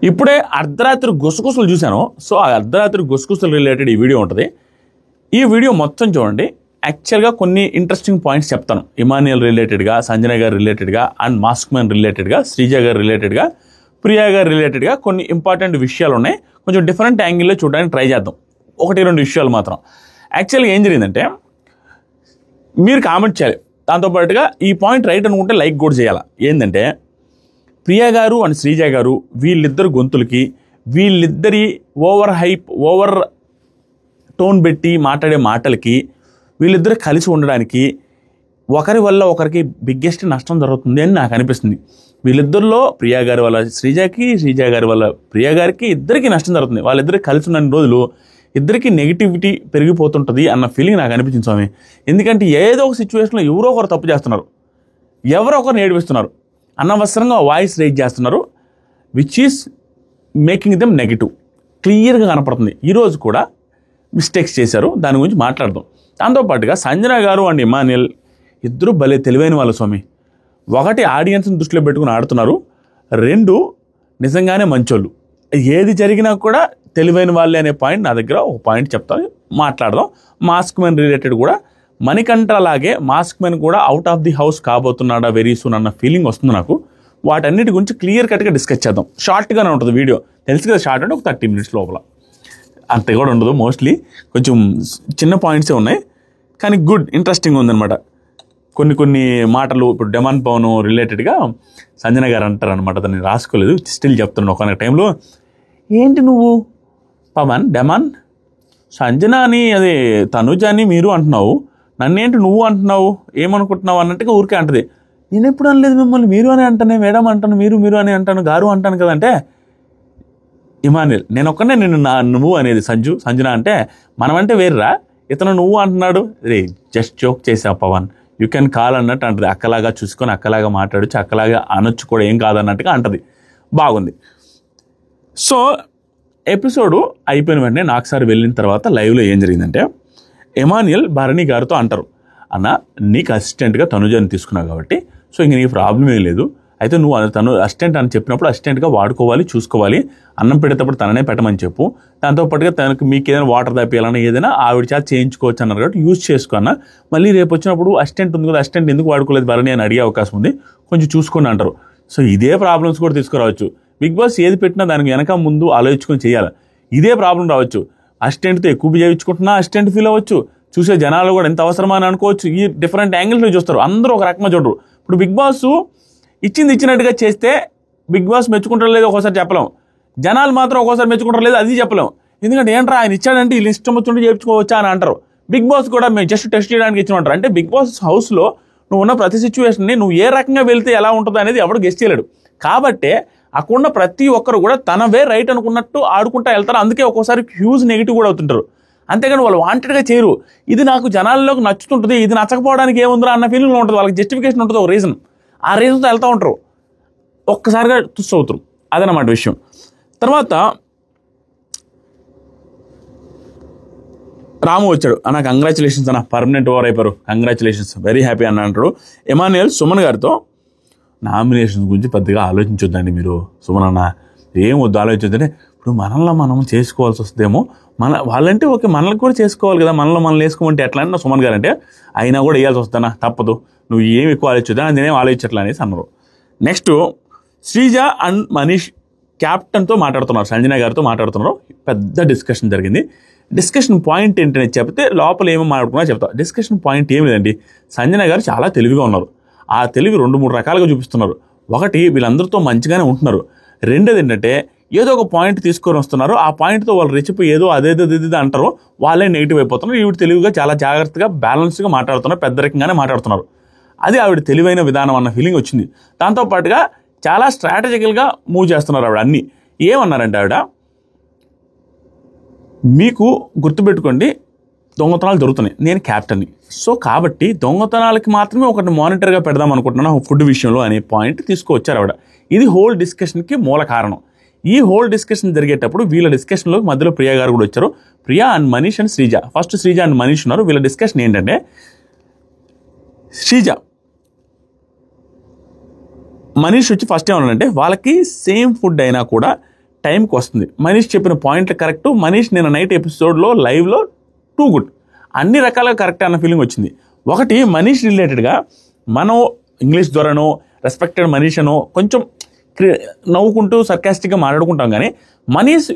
ఇప్పుడే అర్ధరాత్రి గుసగుసలు చూశాను. సో ఆ అర్ధరాత్రి గుసగుసలు రిలేటెడ్ ఈ వీడియో ఉంటుంది. ఈ వీడియో మొత్తం చూడండి. యాక్చువల్గా కొన్ని ఇంట్రెస్టింగ్ పాయింట్స్ చెప్తాను. ఇమాన్యుయల్ రిలేటెడ్గా, సంజన గారు రిలేటెడ్గా, అండ్ మాస్క్ మ్యాన్ రిలేటెడ్గా, శ్రీజ గారు రిలేటెడ్గా, ప్రియా గారు రిలేటెడ్గా కొన్ని ఇంపార్టెంట్ విషయాలు ఉన్నాయి. కొంచెం డిఫరెంట్ యాంగిల్లో చూడడానికి ట్రై చేద్దాం. 1-2 విషయాలు మాత్రం. యాక్చువల్గా ఏం జరిగిందంటే, మీరు కామెంట్ చేయాలి. దాంతోపాటుగా ఈ పాయింట్ రైట్ అనుకుంటే లైక్ కూడా చేయాలి. ఏంటంటే, ప్రియా గారు అండ్ శ్రీజ గారు వీళ్ళిద్దరు గొంతులకి, వీళ్ళిద్దరి ఓవర్ హైప్, ఓవర్ టోన్ పెట్టి మాట్లాడే మాటలకి, వీళ్ళిద్దరు కలిసి ఉండడానికి ఒకరి వల్ల ఒకరికి బిగ్గెస్ట్ నష్టం జరుగుతుంది అని నాకు అనిపిస్తుంది. వీళ్ళిద్దరిలో ప్రియా గారి వల్ల శ్రీజకి, శ్రీజ గారి వల్ల ప్రియా గారికి ఇద్దరికి నష్టం జరుగుతుంది. వాళ్ళిద్దరికి కలిసి ఉన్న రోజులు ఇద్దరికి నెగిటివిటీ పెరిగిపోతుంటుంది అన్న ఫీలింగ్ నాకు అనిపించింది స్వామి. ఎందుకంటే ఏదో ఒక సిచ్యువేషన్లో ఎవరో ఒకరు తప్పు చేస్తున్నారు, ఎవరో ఒకరు ఏడిపిస్తున్నారు, అనవసరంగా వాయిస్ రైజ్ చేస్తున్నారు, which is making them negative. క్లియర్గా కనపడుతుంది. ఈరోజు కూడా మిస్టేక్స్ చేశారు, దాని గురించి మాట్లాడదాం. దాంతోపాటుగా సంజన గారు అండ్ ఇమాన్యుయల్ ఇద్దరు భలే తెలివైన వాళ్ళు స్వామి. ఒకటి ఆడియన్స్ని దృష్టిలో పెట్టుకుని ఆడుతున్నారు, 2 నిజంగానే మంచోళ్ళు. ఏది జరిగినా కూడా తెలివైన వాళ్ళే అనే పాయింట్ నా దగ్గర ఒక పాయింట్ చెప్తాను, మాట్లాడదాం. మాస్క్ మ్యాన్ రిలేటెడ్ కూడా మణికంఠ లాగే మాస్క్ మ్యాన్ కూడా అవుట్ ఆఫ్ ది హౌస్ కాబోతున్నాడా వెరీ సూన్ అన్న ఫీలింగ్ వస్తుంది నాకు. వాటన్నిటి గురించి క్లియర్ కట్గా డిస్కస్ చేద్దాం. షార్ట్గానే ఉంటుంది వీడియో, తెలుసు కదా, షార్ట్ అంటే ఒక 30 minutes లోపల, అంతే కూడా ఉండదు. మోస్ట్లీ కొంచెం చిన్న పాయింట్సే ఉన్నాయి, కానీ గుడ్ ఇంట్రెస్టింగ్ ఉందన్నమాట. కొన్ని మాటలు ఇప్పుడు డెమాన్ పవన్ రిలేటెడ్గా సంజన గారు అంటారనమాట. దాన్ని రాసుకోలేదు, స్టిల్ చెప్తున్నాను. ఒక టైంలో ఏంటి నువ్వు పవన్ డెమాన్ సంజన అని, అదే తనుజ అని మీరు అంటున్నావు, నన్నేంటి నువ్వు అంటున్నావు, ఏమనుకుంటున్నావు అన్నట్టుగా ఊరికే అంటది. నేను ఎప్పుడు అనలేదు మిమ్మల్ని మీరు అని అంటాను, మేడం అంటాను, మీరు అని అంటాను, గారు అంటాను కదంటే. ఇమాన్యుయల్ నేను ఒక్కనే నిన్ను నువ్వు అనేది సంజన అంటే మనమంటే వేర్రా, ఇతను నువ్వు అంటున్నాడు. రే జస్ట్ జోక్ చేసా పవన్, యూ కెన్ కాల్ అన్నట్టు అంటది. అక్కలాగా చూసుకొని అక్కలాగా మాట్లాడచ్చు, అక్కలాగా అనొచ్చు కూడా, ఏం కాదన్నట్టుగా అంటది. బాగుంది. సో ఎపిసోడు అయిపోయిన వెంటనే నాకు సార్ వెళ్ళిన తర్వాత లైవ్లో ఏం జరిగిందంటే, ఇమాన్యుయల్ భరణి గారితో అంటారు, అన్న నీకు అసిస్టెంట్గా తనుజని తీసుకున్నావు కాబట్టి సో ఇంక నీ ప్రాబ్లం ఏం లేదు, అయితే నువ్వు తను అసిస్టెంట్ అని చెప్పినప్పుడు అసిస్టెంట్గా వాడుకోవాలి, చూసుకోవాలి, అన్నం పెడేటప్పుడు తననే పెట్టమని చెప్పు, దాంతోపాటుగా తనకు మీకు ఏదైనా వాటర్ తప్పియాలన్నా ఏదైనా ఆవిడ చేత చేయించుకోవచ్చు అన్నారు కాబట్టి యూజ్ చేసుకున్నా. మళ్ళీ రేపు వచ్చినప్పుడు అసిస్టెంట్ ఉంది కదా, అసిస్టెంట్ ఎందుకు వాడుకోలేదు భరణి అని అడిగే అవకాశం ఉంది, కొంచెం చూసుకొని అంటారు. సో ఇదే ప్రాబ్లమ్స్ కూడా తీసుకురావచ్చు. బిగ్ బాస్ ఏది పెట్టినా దానికి వెనక ముందు ఆలోచించుకొని చేయాలి. ఇదే ప్రాబ్లం రావచ్చు. అసిస్టెంట్తో ఎక్కువ చేయించుకుంటున్నా అసిస్టెంట్ ఫీల్ అవ్వచ్చు, చూసే జనాలు కూడా ఎంత అవసరమా అని అనుకోవచ్చు. ఈ డిఫరెంట్ యాంగిల్స్లో చూస్తారు, అందరూ ఒక రకంగా చూడరు. ఇప్పుడు బిగ్ బాస్ ఇచ్చినట్టుగా చేస్తే బిగ్ బాస్ మెచ్చుకుంటారు లేదు ఒక్కోసారి చెప్పలేం, జనాలు మాత్రం ఒక్కోసారి మెచ్చుకుంటారు లేదు అది చెప్పలేం. ఎందుకంటే ఏంట్రా ఆయన ఇచ్చాడంటే వీళ్ళు ఇష్టం వచ్చినట్టు చేయించుకోవచ్చా అని అంటారు. బిగ్ బాస్ కూడా మేము జస్ట్ టెస్ట్ చేయడానికి ఇచ్చినట్టారు. అంటే బిగ్ బాస్ హౌస్లో నువ్వు ఉన్న ప్రతి సిచ్యువేషన్ని నువ్వు ఏ రకంగా వెళ్తే ఎలా ఉంటుందో అనేది ఎవడు గెస్ట్ చేయలేడు. కాబట్టే అక్కడున్న ప్రతి ఒక్కరు కూడా తనవే రైట్ అనుకున్నట్టు ఆడుకుంటా వెళ్తారు. అందుకే ఒక్కోసారి హ్యూజ్ నెగిటివ్ కూడా అవుతుంటారు. అంతేగాని వాళ్ళు వాంటెడ్గా చేయరు. ఇది నాకు జనాల్లోకి నచ్చుతుంటుంది, ఇది నచ్చకపోవడానికి ఏముందిరా అన్న ఫీలింగ్లో ఉంటుంది. వాళ్ళకి జస్టిఫికేషన్ ఉంటుంది, ఒక రీజన్. ఆ రీజన్తో వెళ్తూ ఉంటారు, ఒక్కసారిగా తుస్ అవుతారు. అదనమాట విషయం. తర్వాత రాము వచ్చాడు, అన్న కంగ్రాచులేషన్స్ అన్న, పర్మనెంట్ ఓవర్ అయిపోయారు, కంగ్రాచులేషన్స్, వెరీ హ్యాపీ అన్న అంటాడు. ఇమాన్యుయల్ సుమన్ గారితో నామినేషన్స్ గురించి పెద్దగా ఆలోచించొద్దండి మీరు, సుమన్ అన్న ఏం వద్దు ఆలోచించొద్దంటే, ఇప్పుడు మనల్ని మనం చేసుకోవాల్సి వస్తుందేమో, వాళ్ళంటే ఓకే మనల్ని కూడా చేసుకోవాలి కదా, మనల్ని వేసుకోమంటే ఎట్లా అని సుమన్ గారు అంటే, అయినా కూడా వేయాల్సి వస్తానా, తప్పదు, నువ్వు ఏమి ఎక్కువ ఆలోచించొద్దా, నేనేం ఆలోచించట్లా అనేసి అన్నారు. నెక్స్ట్ శ్రీజ అండ్ మనీష్ క్యాప్టెన్తో మాట్లాడుతున్నారు, సంజన గారితో మాట్లాడుతున్నారు. పెద్ద డిస్కషన్ జరిగింది. డిస్కషన్ పాయింట్ ఏంటనేది చెప్తే లోపల ఏమో మాట్లాడుకున్నా చెప్తా. డిస్కషన్ పాయింట్ ఏమి లేదండి, సంజన గారు చాలా తెలివిగా ఉన్నారు. ఆ తెలివి 2-3 రకాలుగా చూపిస్తున్నారు. ఒకటి, వీళ్ళందరితో మంచిగానే ఉంటున్నారు. రెండోది ఏంటంటే, ఏదో ఒక పాయింట్ తీసుకొని వస్తున్నారు, ఆ పాయింట్తో వాళ్ళు రెచ్చిపోయి ఏదో అదేదో అంటారు, వాళ్ళే నెగిటివ్ అయిపోతున్నారు. ఈవిడ తెలివిగా చాలా జాగ్రత్తగా బ్యాలెన్స్గా మాట్లాడుతున్నారు, పెద్దరికంగానే మాట్లాడుతున్నారు. అది ఆవిడ తెలివైన విధానం అన్న ఫీలింగ్ వచ్చింది. దాంతోపాటుగా చాలా స్ట్రాటజికల్గా మూవ్ చేస్తున్నారు ఆవిడ. అన్నీ ఏమన్నారంటే ఆవిడ, మీకు గుర్తుపెట్టుకోండి దొంగతనాలు జరుగుతున్నాయి, నేను క్యాప్టెన్ని, సో కాబట్టి దొంగతనాలకి మాత్రమే ఒకటి మానిటర్గా పెడదాం అనుకుంటున్నాను ఫుడ్ విషయంలో అనే పాయింట్ తీసుకువచ్చారు ఆవిడ. ఇది హోల్ డిస్కషన్కి మూల కారణం. ఈ హోల్ డిస్కషన్ జరిగేటప్పుడు వీళ్ళ డిస్కషన్లో మధ్యలో ప్రియా గారు కూడా వచ్చారు. Priya and Manish and Sreeja, first Sreeja and Manish ఉన్నారు. వీళ్ళ డిస్కషన్ ఏంటంటే, శ్రీజ మనీష్ వచ్చి ఫస్ట్ ఏమన్నాడంటే, వాళ్ళకి సేమ్ ఫుడ్ అయినా కూడా టైంకి వస్తుంది. మనీష్ చెప్పిన పాయింట్లు కరెక్ట్. మనీష్ నేను నైట్ ఎపిసోడ్లో లైవ్లో టూ గుడ్, అన్ని రకాలుగా కరెక్ట్ అన్న ఫీలింగ్ వచ్చింది. ఒకటి మనీష్ రిలేటెడ్గా మనం ఇంగ్లీష్ ద్వారానో రెస్పెక్టెడ్ మనీష్ అనో కొంచెం నవ్వుకుంటూ సర్కాస్టిక్గా మాట్లాడుకుంటాం, కానీ మనీష్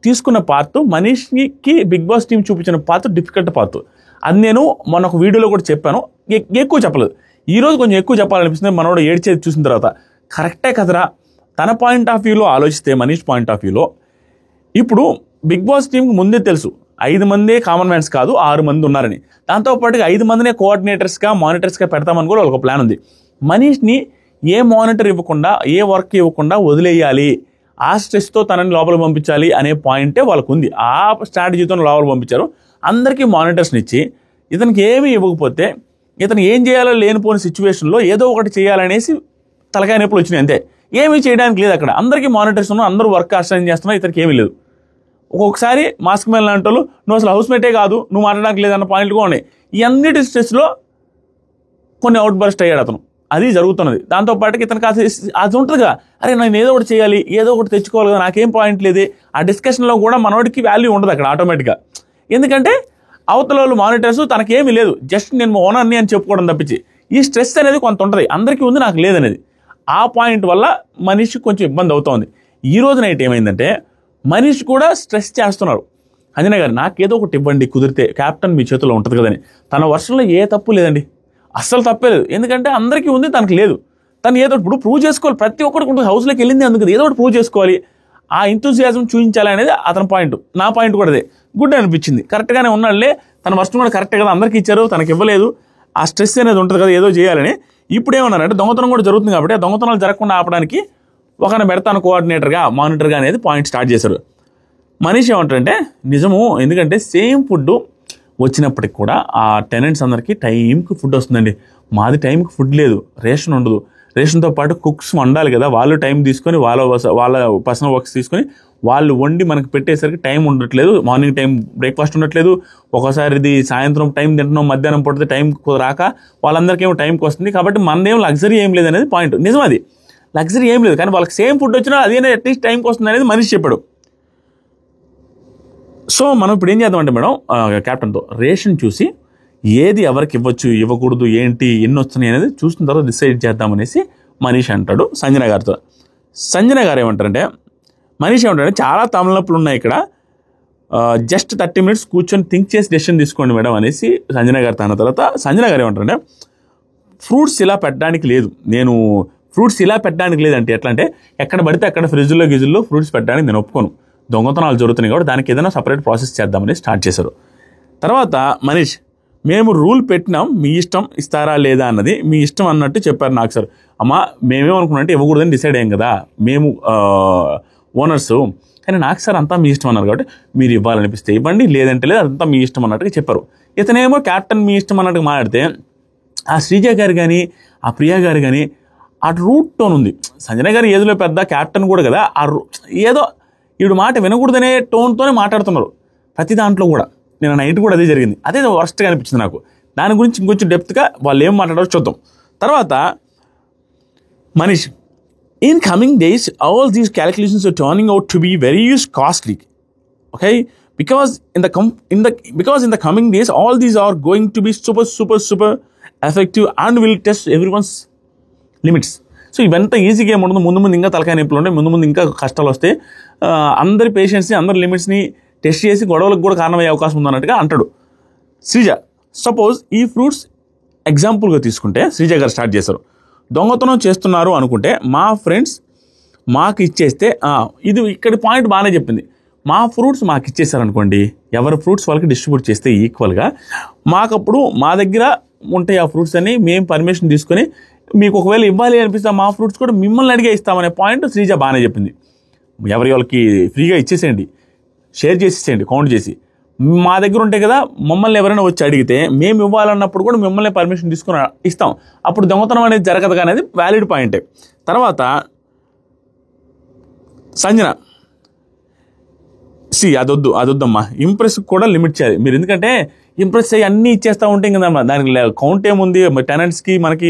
తీసుకున్న పార్ట్, మనీష్కి బిగ్ బాస్ టీం చూపించిన పార్ట్ డిఫికల్ట్ పార్ట్. అది నేను మొన్న ఒక వీడియోలో కూడా చెప్పాను, ఎక్కువ చెప్పలేదు. ఈరోజు కొంచెం ఎక్కువ చెప్పాలనిపిస్తుంది. మనోడు ఏడ్చేది చూసిన తర్వాత కరెక్టే కదరా, తన పాయింట్ ఆఫ్ వ్యూలో ఆలోచిస్తే, మనీష్ పాయింట్ ఆఫ్ వ్యూలో ఇప్పుడు బిగ్ బాస్ టీంకి ముందే తెలుసు 5 మందే కామన్ మ్యాన్స్ కాదు 6 మంది ఉన్నారని. దాంతోపాటుగా 5 మందినే కోఆర్డినేటర్స్గా మానిటర్స్గా పెడతామని కూడా వాళ్ళకి ప్లాన్ ఉంది. మనీష్ని ఏ మానిటర్ ఇవ్వకుండా, ఏ వర్క్ ఇవ్వకుండా వదిలేయాలి, ఆ స్ట్రెస్తో తనని లోపల పంపించాలి అనే పాయింటే వాళ్ళకు ఉంది. ఆ స్ట్రాటజీతో లోపల పంపించారు. అందరికీ మానిటర్స్ని ఇచ్చి ఇతనికి ఏమీ ఇవ్వకపోతే ఇతను ఏం చేయాలో లేనిపోయిన సిచ్యువేషన్లో ఏదో ఒకటి చేయాలనేసి తలకాయ నొప్పులు వచ్చినాయి అంతే. ఏమీ చేయడానికి లేదు అక్కడ. అందరికీ మానిటర్స్ ఉన్నారు, అందరూ వర్క్ అసైన్ చేస్తున్నారు, ఇతనికి ఏమీ లేదు. ఒక్కొక్కసారి మాస్క్ మీద లాంటి వాళ్ళు నువ్వు అసలు హౌస్మేటే కాదు, నువ్వు మాట్లాడడానికి లేదన్న పాయింట్లు కూడా ఉన్నాయి. ఈ అన్నిటి స్ట్రెస్లో కొన్ని అవుట్ బర్స్ట్ అయ్యాడు అతను. అది జరుగుతున్నది. దాంతోపాటుకి ఇతనికి అది ఉంటుంది కదా, అరే నేను ఏదో ఒకటి చేయాలి, ఏదో ఒకటి తెచ్చుకోవాలి కదా, నాకేం పాయింట్ లేదు. ఆ డిస్కషన్లో కూడా మనోడికి వాల్యూ ఉండదు అక్కడ ఆటోమేటిక్గా. ఎందుకంటే అవతల వాళ్ళు మానిటర్స్, తనకేమీ లేదు, జస్ట్ నేను ఓనర్ని అని చెప్పుకోవడం తప్పించి ఈ స్ట్రెస్ అనేది కొంత ఉంటుంది. అందరికీ ఉంది, నాకు లేదనేది. ఆ పాయింట్ వల్ల మనీష్ కొంచెం ఇబ్బంది అవుతోంది. ఈ రోజు నైట్ ఏమైందంటే మనీష్ కూడా స్ట్రెస్ చేస్తున్నారు. అంజనా గారు నాకేదో ఒకటి ఇవ్వండి కుదిరితే, క్యాప్టెన్ మీ చేతిలో ఉంటుంది కదని. తన వర్షంలో ఏ తప్పు లేదండి, అస్సలు తప్పే లేదు. ఎందుకంటే అందరికీ ఉంది, తనకు లేదు. తను ఏదో ఇప్పుడు ప్రూవ్ చేసుకోవాలి. ప్రతి ఒక్కరికి ఉంటుంది, హౌస్లోకి వెళ్ళింది అందుకు ఏదో ఒకటి ప్రూవ్ చేసుకోవాలి, ఆ ఎంతూజియాజం చూపించాలి అనేది అతని పాయింట్. నా పాయింట్ కూడా అదే. గుడ్ అనిపించింది, కరెక్ట్గానే ఉన్నాడులే, తన వర్షం కూడా కరెక్టే కదా, అందరికీ ఇచ్చారు, తనకి ఇవ్వలేదు, ఆ స్ట్రెస్ అనేది ఉంటుంది కదా ఏదో చేయాలని. ఇప్పుడు ఏమన్నారంటే దొంగతనం కూడా జరుగుతుంది కాబట్టి ఆ దొంగతనాలు జరగకుండా ఆపడానికి ఒకరిని పెడతాను కోఆర్డినేటర్గా, మానిటర్గా అనేది పాయింట్ స్టార్ట్ చేశారు. మనీష్ ఏమంటారంటే నిజము, ఎందుకంటే సేమ్ ఫుడ్ వచ్చినప్పటికి కూడా ఆ టెనెంట్స్ అందరికీ టైంకి ఫుడ్ వస్తుందండి. మాది టైంకి ఫుడ్ లేదు, రేషన్ ఉండదు. రేషన్తో పాటు కుక్స్ వండాలి కదా, వాళ్ళు టైం తీసుకొని వాళ్ళ పర్సనల్ వర్క్స్ తీసుకొని వాళ్ళు వండి మనకు పెట్టేసరికి టైం ఉండట్లేదు. మార్నింగ్ టైం బ్రేక్ఫాస్ట్ ఉండట్లేదు, ఒకసారి ఇది సాయంత్రం టైం తింటున్నాం, మధ్యాహ్నం పడితే టైం రాక వాళ్ళందరికీ ఏమో టైంకి వస్తుంది. కాబట్టి మనదేం లగ్జరీ ఏం లేదు అనేది పాయింట్. నిజం, అది లగ్జరీ ఏం లేదు, కానీ వాళ్ళకి సేమ్ ఫుడ్ వచ్చినా అదే అట్లీస్ట్ టైంకి వస్తుంది అనేది మనిషి చెప్పాడు. సో మనం ఇప్పుడు ఏం చేద్దామంటే మేడం, క్యాప్టెన్తో రేషన్ చూసి ఏది ఎవరికి ఇవ్వచ్చు, ఇవ్వకూడదు, ఏంటి, ఎన్ని వస్తున్నాయి అనేది చూసిన తర్వాత డిసైడ్ చేద్దామనేసి మనీష్ అంటాడు సంజన గారితో. సంజన గారు ఏమంటారంటే, మనీష్ ఏమంటారంటే చాలా తలనొప్పులు ఉన్నాయి ఇక్కడ, జస్ట్ 30 minutes కూర్చొని థింక్ చేసి డెసిషన్ తీసుకోండి మేడం అనేసి సంజన గారితో అన్న తర్వాత సంజన గారు ఏమంటారంటే, ఫ్రూట్స్ ఇలా పెట్టడానికి లేదు, నేను ఫ్రూట్స్ ఇలా పెట్టడానికి లేదంటే ఎట్లా అంటే ఎక్కడ పడితే అక్కడ ఫ్రిడ్జ్లో గిజుల్లో ఫ్రూట్స్ పెట్టడానికి నేను ఒప్పుకోను, దొంగతనాలు జరుగుతున్నాయి కాబట్టి దానికి ఏదైనా సపరేట్ ప్రాసెస్ చేద్దామని స్టార్ట్ చేశారు. తర్వాత మనీష్, మేము రూల్ పెట్టినాం, మీ ఇష్టం ఇస్తారా లేదా అన్నది మీ ఇష్టం అన్నట్టు చెప్పారు నాకు సార్. అమ్మ మేమేమనుకున్నామంటే ఇవ్వకూడదని డిసైడ్ అయ్యాం కదా మేము ఓనర్సు, కానీ నాకు సార్ అంతా మీ ఇష్టం అన్నారు కాబట్టి మీరు ఇవ్వాలనిపిస్తే ఇవ్వండి, లేదంటే లేదు, అదంతా మీ ఇష్టం అన్నట్టుగా చెప్పారు. ఇతనేమో క్యాప్టెన్ మీ ఇష్టం అన్నట్టుగా మాట్లాడితే ఆ శ్రీజ గారు కానీ ఆ ప్రియా గారు కానీ ఆ రూట్ టోన్ ఉంది. సంజన గారు ఏదో పెద్ద క్యాప్టెన్ కూడా కదా, ఏదో ఈడు మాట వినకూడదనే టోన్తోనే మాట్లాడుతున్నారు ప్రతి దాంట్లో కూడా. నేను నైట్ కూడా అదే జరిగింది, అదే వర్స్ట్గా అనిపించింది నాకు. దాని గురించి ఇంకొంచెం డెప్త్గా వాళ్ళు ఏం మాట్లాడారో చూద్దాం. తర్వాత Manish, in coming days all these calculations are turning out to be very costly, okay, because in the coming days all these are going to be super effective and will test everyone's limits. So ఇవంతా ఈజీగా ఏముండదు, ముందు ఇంకా తలకాయ నొప్పులు ఉంటాయి, ముందు ఇంకా కష్టాలు వస్తాయి, అందరి పేషెంట్స్ని అందరి లిమిట్స్ని టెస్ట్ చేసి గొడవలకు కూడా కారణమయ్యే అవకాశం ఉందన్నట్టుగా అంటాడు. శ్రీజ, సపోజ్ ఈ ఫ్రూట్స్ ఎగ్జాంపుల్గా తీసుకుంటే శ్రీజ గారు స్టార్ట్ చేశారు, దొంగతనం చేస్తున్నారు అనుకుంటే మా ఫ్రెండ్స్ మాకు ఇచ్చేస్తే, ఇది ఇక్కడ పాయింట్ బాగానే చెప్పింది, మా ఫ్రూట్స్ మాకు ఇచ్చేసారనుకోండి, ఎవరి ఫ్రూట్స్ వాళ్ళకి డిస్ట్రిబ్యూట్ చేస్తే ఈక్వల్గా మాకప్పుడు మా దగ్గర ఉంటాయి ఆ ఫ్రూట్స్ అని మేము పర్మిషన్ తీసుకొని మీకు ఒకవేళ ఇవ్వాలి అనిపిస్తే మా ఫ్రూట్స్ కూడా మిమ్మల్ని అడిగే ఇస్తామనే పాయింట్ శ్రీజ బాగానే చెప్పింది. ఎవరి వాళ్ళకి ఫ్రీగా ఇచ్చేసేయండి, షేర్ చేసేసేయండి కౌంట్ చేసి, మా దగ్గర ఉంటాయి కదా, మమ్మల్ని ఎవరైనా వచ్చి అడిగితే మేము ఇవ్వాలన్నప్పుడు కూడా మిమ్మల్ని పర్మిషన్ తీసుకుని ఇస్తాం, అప్పుడు దొంగతనం అనేది జరగదు అనేది వ్యాలిడ్ పాయింటే. తర్వాత సంజన, అదొద్దమ్మా, ఇంప్రెస్ కూడా లిమిట్ చేయాలి మీరు, ఎందుకంటే ఇంప్రెస్ అయ్యి అన్నీ ఇచ్చేస్తూ ఉంటే కదా దానికి కౌంట్ ఏముంది, టెనెంట్స్కి మనకి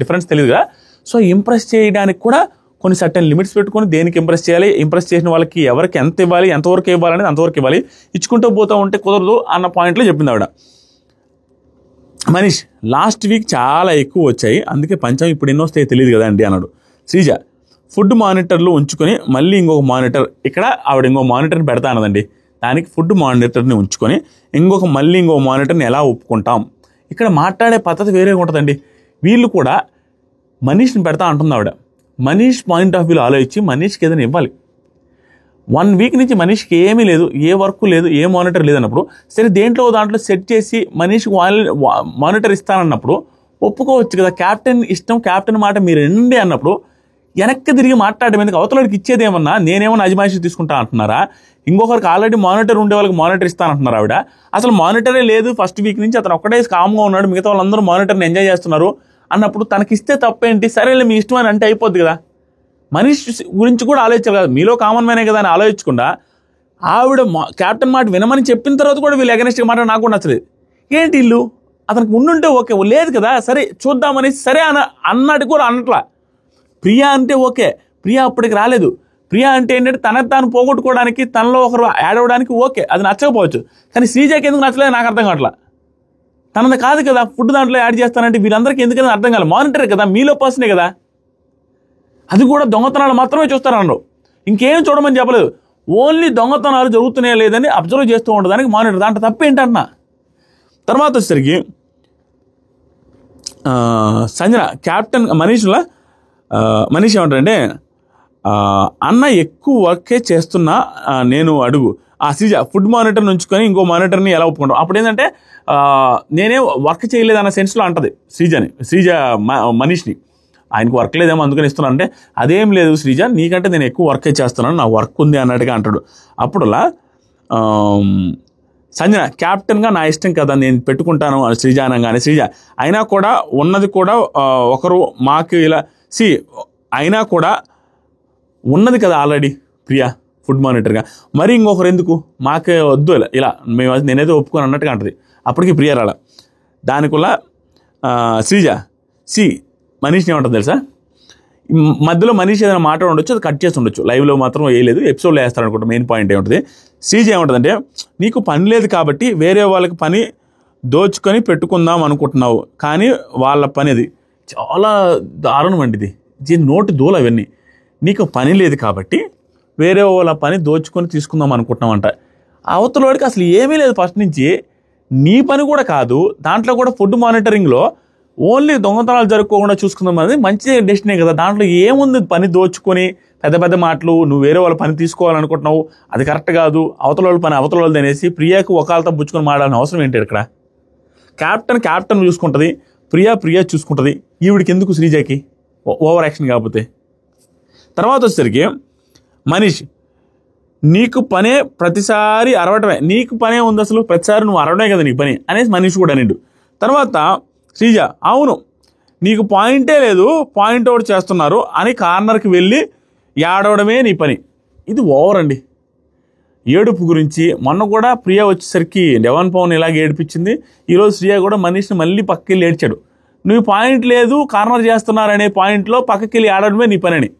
డిఫరెన్స్ తెలియదు కదా. సో ఇంప్రెస్ చేయడానికి కూడా కొన్ని సర్టెన్ లిమిట్స్ పెట్టుకొని దేనికి ఇంప్రెస్ చేయాలి, ఇంప్రెస్ చేసిన వాళ్ళకి ఎవరికి ఎంత ఇవ్వాలి, ఎంతవరకు ఇవ్వాలి అనేది అంతవరకు ఇవ్వాలి, ఇచ్చుకుంటూ పోతూ ఉంటే కుదరదు అన్న పాయింట్లో చెప్పింది ఆవిడ. మనీష్ లాస్ట్ వీక్ చాలా ఎక్కువ వచ్చాయి, అందుకే పంచం ఇప్పుడు ఎన్నో వస్తాయో తెలియదు కదా అండి అన్నాడు. శ్రీజ ఫుడ్ మానిటర్లు ఉంచుకొని మళ్ళీ ఇంకొక మానిటర్, ఇక్కడ ఆవిడ ఇంకో మానిటర్ని పెడతా అన్నదండి. దానికి ఫుడ్ మానిటర్ని ఉంచుకొని ఇంకొక మానిటర్ని ఎలా ఒప్పుకుంటాం? ఇక్కడ మాట్లాడే పద్ధతి వేరేగా ఉంటుందండి. వీళ్ళు కూడా మనీష్ని పెడతా అంటుంది ఆవిడ. మనీష్ పాయింట్ ఆఫ్ వ్యూలో ఆలోచించి మనీష్కి ఏదైనా ఇవ్వాలి. 1 వీక్ నుంచి మనీష్కి ఏమీ లేదు, ఏ వర్క్ లేదు, ఏ మానిటర్ లేదన్నప్పుడు సరే దాంట్లో సెట్ చేసి మనీష్కి మానిటర్ ఇస్తానన్నప్పుడు ఒప్పుకోవచ్చు కదా. క్యాప్టెన్ ఇష్టం, క్యాప్టెన్ మాట మీరు ఎండి అన్నప్పుడు వెనక్కి తిరిగి మాట్లాడడం ఎందుకు? అవతలకి ఇచ్చేది ఏమన్నా నేనేమన్నా అజమాయిషి తీసుకుంటా అంటున్నారా? ఇంకొకరికి ఆల్రెడీ మానిటర్ ఉండే వాళ్ళకి మానిటర్ ఇస్తానంటున్నారు ఆవిడ. అసలు మానిటరే లేదు ఫస్ట్ వీక్ నుంచి, అతను ఒక్కడే కామ్గా ఉన్నాడు, మిగతా వాళ్ళందరూ మానిటర్ని ఎంజాయ్ చేస్తున్నారు అన్నప్పుడు తనకిస్తే తప్పేంటి? సరేలే మీ ఇష్టం అని అంటే అయిపోద్ది కదా. మనీష్ గురించి కూడా ఆలోచించాలి కదా, మీలో కామన్ మ్యానే కదా అని ఆలోచించకుండా ఆవిడ క్యాప్టెన్ మాట వినమని చెప్పిన తర్వాత కూడా వీళ్ళు ఎగనెస్ట్గా మాట నాకు కూడా నచ్చలేదు. ఏంటి ఇల్లు అతనికి ఉండుంటే ఓకే, లేదు కదా సరే చూద్దామనేసి సరే అన్నట్టు కూడా అనట్లా. ప్రియా అంటే ఓకే, ప్రియా అప్పటికి రాలేదు. ప్రియా అంటే ఏంటంటే తాను పోగొట్టుకోవడానికి, తనలో ఒకరు యాడ్ అవ్వడానికి ఓకే, అది నచ్చకపోవచ్చు. కానీ శ్రీజకి ఎందుకు నచ్చలేదు నాకు అర్థం కావట్లా. తనది కాదు కదా ఫుడ్ దాంట్లో యాడ్ చేస్తానంటే వీళ్ళందరికీ ఎందుకని అర్థం కాలేదు. మానిటరే కదా, మీలో పర్సనే కదా, అది కూడా దొంగతనాలు మాత్రమే చూస్తారన్నారు, ఇంకేం చూడమని చెప్పలేదు. ఓన్లీ దొంగతనాలు జరుగుతున్నాయా లేదని అబ్జర్వ్ చేస్తూ ఉండడానికి మానిటర్, దాంట్లో తప్పేంటన్నా. తర్వాత వచ్చేసరికి సంజన క్యాప్టెన్ మనీష్ ఏమంటారంటే అన్న ఎక్కువ వర్కే చేస్తున్నా నేను అడుగు ఆ శ్రీజ ఫుడ్ మానిటర్ని ఉంచుకొని ఇంకో మానిటర్ని ఎలా ఒప్పుకుంటాం? అప్పుడు ఏంటంటే నేనే వర్క్ చేయలేదు అన్న సెన్స్లో అంటది శ్రీజ మనీష్ని. ఆయనకు వర్క్ లేదేమో అందుకని ఇస్తున్నాను అంటే, అదేం లేదు శ్రీజ, నీకంటే నేను ఎక్కువ వర్కే చేస్తున్నాను, నా వర్క్ ఉంది అన్నట్టుగా అంటాడు. అప్పుడులా సంజన క్యాప్టెన్గా నా ఇష్టం కదా నేను పెట్టుకుంటాను శ్రీజ అనగానే, శ్రీజ అయినా కూడా ఉన్నది కూడా ఒకరు మాకు ఇలా అయినా కూడా ఉన్నది కదా ఆల్రెడీ ప్రియా ఫుడ్ మానిటర్గా, మరి ఇంకొకరు ఎందుకు, మాకే వద్దు ఇలా నేనైతే ఒప్పుకొని అన్నట్టుగా అంటది. అప్పటికి ప్రియా రాల. దానికుల్ల శ్రీజ మనీష్ని ఏమంటుంది తెలుసా, మధ్యలో మనీష్ ఏదైనా మాట్లాడి ఉండొచ్చు, అది కట్ చేసి ఉండొచ్చు, లైవ్లో మాత్రం వేయలేదు, ఎపిసోడ్లో వేస్తారు అనుకుంటా. మెయిన్ పాయింట్ ఏముంటుంది, శ్రీజ ఏముంటుందంటే నీకు పని లేదు కాబట్టి వేరే వాళ్ళకి పని దోచుకొని పెట్టుకుందాం అనుకుంటున్నావు, కానీ వాళ్ళ పని అది చాలా దారుణం అండి. ఇది నోటి దూల అవన్నీ. నీకు పని లేదు కాబట్టి వేరే వాళ్ళ పని దోచుకొని తీసుకుందాం అనుకుంటున్నామంట. అవతలవాడికి అసలు ఏమీ లేదు ఫస్ట్ నుంచి, నీ పని కూడా కాదు, దాంట్లో కూడా ఫుడ్ మానిటరింగ్లో ఓన్లీ దొంగతనాలు జరుపుకోకుండా చూసుకుందాం అనేది మంచి డెస్టినే కదా. దాంట్లో ఏముంది పని దోచుకొని పెద్ద పెద్ద మాటలు, నువ్వు వేరే వాళ్ళ పని తీసుకోవాలనుకుంటున్నావు, అది కరెక్ట్ కాదు, అవతల వాళ్ళ పని అవతల వాళ్ళది అనేసి ప్రియాకు ఒకళ్ళతో బుచ్చుకొని మాడాలని అవసరం ఏంటి ఇక్కడ? క్యాప్టెన్ చూసుకుంటుంది, ప్రియా చూసుకుంటుంది, ఈవిడికి ఎందుకు శ్రీజకి ఓవర్ యాక్షన్ కాకపోతే. తర్వాత వచ్చేసరికి మనీష్ నీకు పనే ప్రతిసారి అరవటమే, నీకు పనే ఉంది అసలు, ప్రతిసారి నువ్వు అరవడమే కదా నీకు పని అనేసి మనీష్ కూడా నిండు. తర్వాత శ్రీజ అవును నీకు పాయింటే లేదు, పాయింట్ అవుట్ చేస్తున్నారు అని కార్నర్కి వెళ్ళి ఏడవడమే నీ పని. ఇది ఓవర్ అండి. ఏడుపు గురించి మొన్న కూడా ప్రియా వచ్చేసరికి డెవన్ పవన్ ఇలాగ ఏడిపించింది, ఈరోజు శ్రీజ కూడా మనీష్ని మళ్ళీ పక్కకి వెళ్ళి ఏడ్చాడు. నువ్వు పాయింట్ లేదు కార్నర్ చేస్తున్నారనే పాయింట్లో పక్కకి వెళ్ళి ఆడడమే నీ పని అని.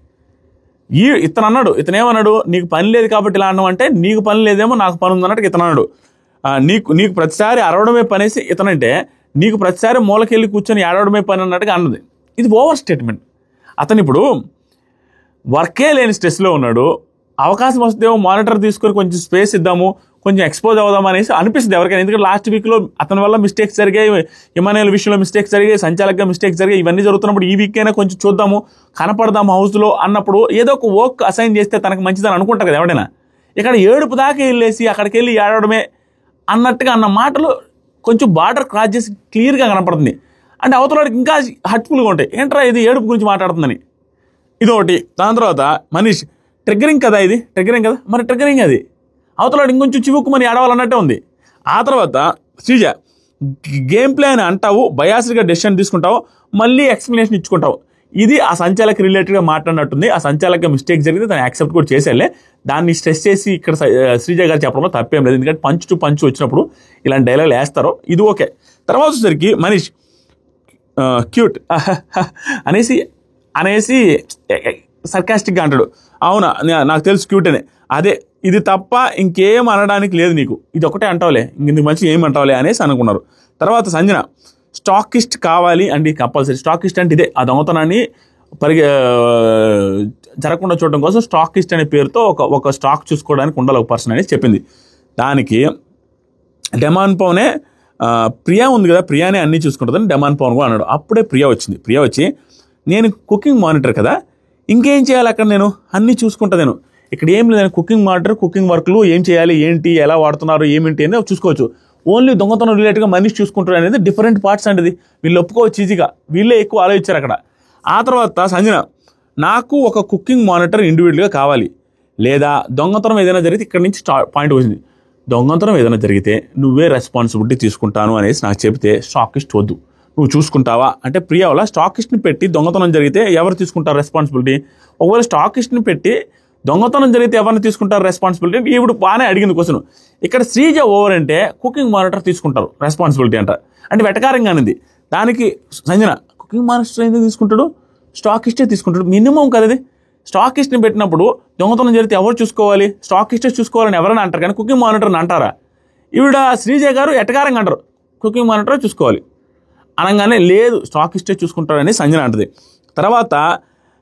ఇతనేమన్నాడు, నీకు పని లేదు కాబట్టి ఇలా అన్నావు అంటే, నీకు పని లేదేమో నాకు పని ఉందన్నట్టు ఇతను అన్నాడు. నీకు ప్రతిసారి అరవడమే పనేసి ఇతనంటే, నీకు ప్రతిసారి మూలకెళ్ళి కూర్చొని ఏడవడమే పని అన్నట్టుగా అన్నది. ఇది ఓవర్ స్టేట్మెంట్. అతను ఇప్పుడు వర్కే లేని స్ట్రెస్లో ఉన్నాడు, అవకాశం వస్తేమో మానిటర్ తీసుకొని కొంచెం స్పేస్ ఇద్దాము, కొంచెం ఎక్స్పోజ్ అవుదాం అనేసి అనిపిస్తుంది ఎవరికైనా. ఎందుకంటే లాస్ట్ వీక్లో అతని వల్ల మిస్టేక్స్ జరిగాయి, ఇమానుయేల్ విషయంలో మిస్టేక్స్ జరిగాయి, సంచాలకుగా మిస్టేక్స్ జరిగాయి, ఇవన్నీ జరుగుతున్నప్పుడు ఈ వీక్ అయినా కొంచెం చూద్దాము, కనపడదాము హౌస్లో అన్నప్పుడు ఏదో ఒక వర్క్ అసైన్ చేస్తే తనకు మంచిదని అనుకుంటారు కదా ఎవడైనా. ఇక్కడ ఏడుపు దాకా వెళ్ళేసి అక్కడికి వెళ్ళి ఏడవడమే అన్నట్టుగా అన్న మాటలు కొంచెం బార్డర్ క్రాస్ చేసి క్లియర్గా కనపడుతుంది. అంటే అవతలవాడికి ఇంకా హర్ట్ఫుల్గా ఉంటాయి, ఏంట్రా ఇది ఏడుపు గురించి మాట్లాడుతుందని. ఇదొకటి. దాని తర్వాత మనీష్ ట్రిగ్గరింగ్ కదా, ఇది ట్రిగ్గరింగ్ కదా, మరి ట్రిగ్గరింగ్ అది అవతలవాడు ఇంకొంచెం చివుక్కుమని ఆడవాలన్నట్టే ఉంది. ఆ తర్వాత శ్రీజ గేమ్ ప్లే అని అంటావు, బయాస్డ్గా డెసిషన్ తీసుకుంటావు, మళ్ళీ ఎక్స్ప్లెనేషన్ ఇచ్చుకుంటావు. ఇది ఆ సంచాలక రిలేటెడ్గా మాట్లాడినట్టుంది. ఆ సంచాలక మిస్టేక్ జరిగితే దాన్ని యాక్సెప్ట్ కూడా చేసేలే, దాన్ని స్ట్రెస్ చేసి ఇక్కడ శ్రీజ గారు చెప్పడంలో తప్పేం లేదు. ఎందుకంటే పంచ్ టు పంచ్ వచ్చినప్పుడు ఇలాంటి డైలాగులు వేస్తారో ఇది ఓకే. తర్వాత వచ్చేసరికి మనీష్ క్యూట్ అనేసి సర్కాస్టిక్గా అంటాడు, అవునా నాకు తెలుసు క్యూట్ అని, అదే ఇది తప్ప ఇంకేం అనడానికి లేదు నీకు, ఇది ఒకటే అంటావులే, ఇందుకు మంచి ఏం అంటావులే అనేసి అనుకున్నారు. తర్వాత సంజన స్టాకిస్ట్ కావాలి అండి, కంపల్సరీ స్టాకిస్ట్ అంటే ఇదే, ఆ దొంగతనాన్ని జరగకుండా చూడడం కోసం స్టాకిస్ట్ అనే పేరుతో ఒక స్టాక్ చూసుకోవడానికి ఉండాలి ఒక పర్సన్ అని చెప్పింది. దానికి డెమాన్ పవనే ప్రియా ఉంది కదా, ప్రియానే అన్నీ చూసుకుంటుందని డెమాన్ పవన్ కూడా అన్నాడు. అప్పుడే ప్రియా వచ్చింది. ప్రియా వచ్చి, నేను కుకింగ్ మానిటర్ కదా, ఇంకేం చేయాలి అక్కడ, నేను అన్నీ చూసుకుంటా, నేను ఇక్కడ ఏం లేదు, కుకింగ్ మానిటర్, కుకింగ్ వర్క్లు ఏం చేయాలి, ఏంటి, ఎలా వాడుతున్నారు, ఏమిటి అనేది చూసుకోవచ్చు. ఓన్లీ దొంగతనం రిలేటెడ్గా మనిషి చూసుకుంటారు అనేది డిఫరెంట్ పార్ట్స్ అండి. వీళ్ళు ఒప్పుకోవచ్చు ఈజీగా, వీళ్ళే ఎక్కువ ఆలోచించారు అక్కడ. ఆ తర్వాత సంజన, నాకు ఒక కుకింగ్ మానిటర్ ఇండివిజువల్గా కావాలి, లేదా దొంగతనం ఏదైనా జరిగితే ఇక్కడ నుంచి పాయింట్ వచ్చింది, దొంగతనం ఏదైనా జరిగితే నువ్వే రెస్పాన్సిబిలిటీ తీసుకుంటాను అనేసి నాకు చెబితే స్టాకిస్ట్ వద్దు, నువ్వు చూసుకుంటావా అంటే ప్రియా వల్ల స్టాకిస్ట్ని పెట్టి దొంగతనం జరిగితే ఎవరు తీసుకుంటారు రెస్పాన్సిబిలిటీ, ఒకవేళ స్టాకిస్ట్ని పెట్టి దొంగతనం జరిగితే ఎవరిని తీసుకుంటారు రెస్పాన్సిబిలిటీ అంటే ఇప్పుడు బాగానే అడిగింది క్వశ్చన్. ఇక్కడ శ్రీజ ఓవర్ అంటే కుకింగ్ మానిటర్ తీసుకుంటారు రెస్పాన్సిబిలిటీ అంటే వెటకారంగా అనేది. దానికి సంజన, కుకింగ్ మానిటర్ ఎందుకు తీసుకుంటాడు, స్టాకిస్టే తీసుకుంటాడు, మినిమం కదా అది. స్టాకిస్ట్ని పెట్టినప్పుడు దొంగతనం జరిగితే ఎవరు చూసుకోవాలి, స్టాకిస్టే చూసుకోవాలని ఎవరైనా అంటారు, కానీ కుకింగ్ మానిటర్ని అంటారా? ఈవిడ శ్రీజ గారు ఎటకారంగా అంటారు, కుకింగ్ మానిటర్ చూసుకోవాలి అనగానే లేదు స్టాకిస్టే చూసుకుంటారని సంజన అంటది. తర్వాత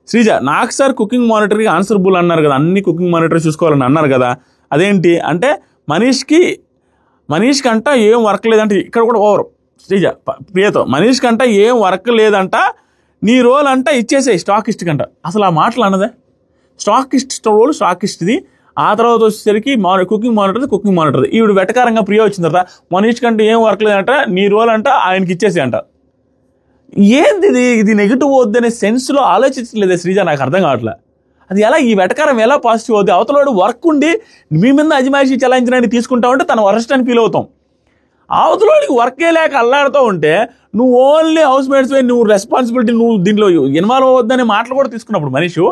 శ్రీజ, నాకు సార్ కుకింగ్ మానిటర్కి ఆన్సరబుల్ అన్నారు కదా, అన్ని కుకింగ్ మానిటర్ చూసుకోవాలని అన్నారు కదా, అదేంటి అంటే మనీష్కి అంట ఏం వర్క్ లేదంటే, ఇక్కడ కూడా ఓవర్ శ్రీజ ప్రియతో, మనీష్కి అంట ఏం వర్క్ లేదంట, నీ రోల్ అంట ఇచ్చేసే స్టాకిస్ట్ కంట. అసలు ఆ మాటలు అన్నదే, స్టాకిస్ట్ రోల్ స్టాకిస్ట్ది, ఆ తర్వాత వచ్చేసరికి కుకింగ్ మానిటర్ది. ఈవిడ వెటకారంగా ప్రియ వచ్చిన తర్వాత మనీష్ కంటే ఏం వర్క్ లేదంట, నీ రోల్ అంట ఆయనకి ఇచ్చేసి అంట. ఏంది ఇది నెగిటివ్ వద్దనే సెన్స్లో ఆలోచించలేదే శ్రీజ, నాకు అర్థం కావట్లే. అది ఎలా, ఈ వెటకారం ఎలా పాజిటివ్ అవుతుంది? అవతలవాడు వర్క్ ఉండి మీ మీద అజమాయిషీ చలాయించడానికి తీసుకుంటా ఉంటే తన వరస్ట్ అని ఫీల్ అవుతాం. అవతలవాడికి వర్కే లేక అల్లాడుతూ ఉంటే నువ్వు ఓన్లీ హౌస్ మేట్స్ నువ్వు రెస్పాన్సిబిలిటీ, నువ్వు దీంట్లో ఇన్వాల్వ్ అవ్వద్దనే మాటలు కూడా తీసుకున్నప్పుడు మనిషి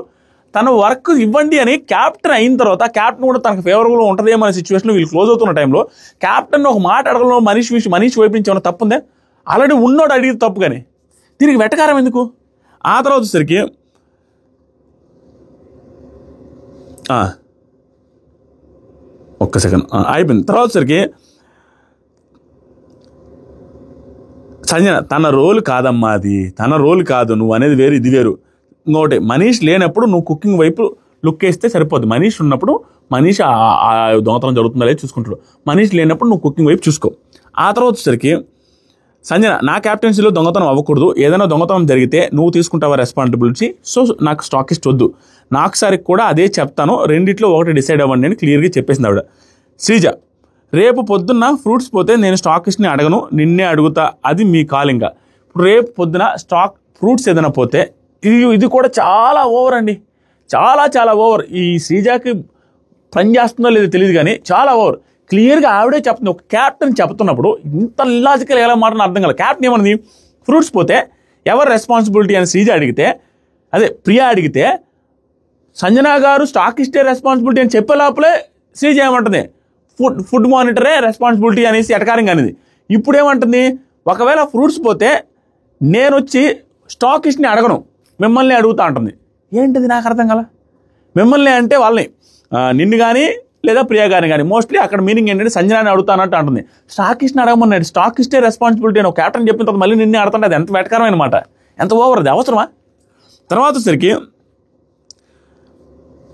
తన వర్క్ ఇవ్వండి అని క్యాప్టెన్ అయిన తర్వాత, క్యాప్టెన్ కూడా తనకు ఫేవరబుల్గా ఉంటుంది మన సిచ్యువేషన్లో వీళ్ళు క్లోజ్ అవుతున్న టైంలో క్యాప్టెన్ ఒక మాట అడగడంలో మనిషి వైపించేమన్నా తప్పుందే? ఆల్రెడీ ఉన్నోడు అడిగితే తప్పు, కానీ దీనికి వెటకారం ఎందుకు? ఆ తర్వాత వచ్చేసరికి ఒక్క సెకండ్ అయిపోయింది. తర్వాత వచ్చేసరికి సంజన, తన రోల్ కాదమ్మా అది, తన రోల్ కాదు, నువ్వు అనేది వేరు ఇది వేరు. ఇంకోటి, మనీష్ లేనప్పుడు నువ్వు కుకింగ్ వైపు లుక్ వేస్తే సరిపోద్ది. మనీష్ ఉన్నప్పుడు మనీష్ ఆ దొంగతనం జరుగుతుందా లేదు చూసుకుంటాడు, మనీష్ లేనప్పుడు నువ్వు కుకింగ్ వైపు చూసుకో. ఆ తర్వాత వచ్చేసరికి సంజన, నా క్యాప్టెన్సీలో దొంగతనం అవ్వకూడదు, ఏదైనా దొంగతనం జరిగితే నువ్వు తీసుకుంటావా రెస్పాన్సిబిలిటీ, సో నాకు స్టాకిస్ట్ వద్దు, నాకు సారికి కూడా అదే చెప్తాను, రెండిట్లో ఒకటి డిసైడ్ అవ్వండి అని క్లియర్గా చెప్పేసింది ఆవిడ. శ్రీజ, రేపు పొద్దున్న ఫ్రూట్స్ పోతే నేను స్టాకిస్ట్ని అడగను, నిన్నే అడుగుతా, అది మీ కాల్. ఇంకా ఇప్పుడు రేపు పొద్దున ఫ్రూట్స్ ఏదైనా పోతే ఇది కూడా చాలా ఓవర్ అండి, చాలా ఓవర్. ఈ శ్రీజకి పని చేస్తుందో లేదో తెలియదు కానీ చాలా ఓవర్. క్లియర్గా ఆవిడే చెప్తుంది, ఒక క్యాప్టెన్ చెప్తున్నప్పుడు ఇంత లాజికల్ ఎలా మాటని అర్థం కాదు. క్యాప్టెన్ ఏమన్నది, ఫ్రూట్స్ పోతే ఎవరు రెస్పాన్సిబిలిటీ అని శ్రీజ అడిగితే, అదే ప్రియా అడిగితే, సంజనా గారు స్టాకిస్టే రెస్పాన్సిబిలిటీ అని చెప్పే లోపలే శ్రీజ ఏమంటుంది, ఫుడ్ మానిటరే రెస్పాన్సిబిలిటీ అనేసి ఎటకారంగా అనేది. ఇప్పుడు ఏమంటుంది, ఒకవేళ ఫ్రూట్స్ పోతే నేను వచ్చి స్టాకిస్ట్ని అడగను, మిమ్మల్ని అడుగుతా అంటుంది. ఏంటిది నాకు అర్థం కాల. మిమ్మల్ని అంటే వాళ్ళని, నిన్ను కానీ లేదా ప్రియా గారిని కానీ, మోస్ట్లీ అక్కడ మీనింగ్ ఏంటంటే సంజనాని అడుగుతానంటే అంటుంది. స్టాకిస్ట్ని అడగమన్నాడు, స్టాకిస్టే రెస్పాన్సిబిలిటీ అని ఒక క్యాప్టెన్ చెప్పిన తర్వాత మళ్ళీ నిన్నే అడుగుతుంటే అది ఎంత వెటకరమైన మాట, ఎంత ఓవర్, అది అవసరమా? తర్వాత వచ్చేసరికి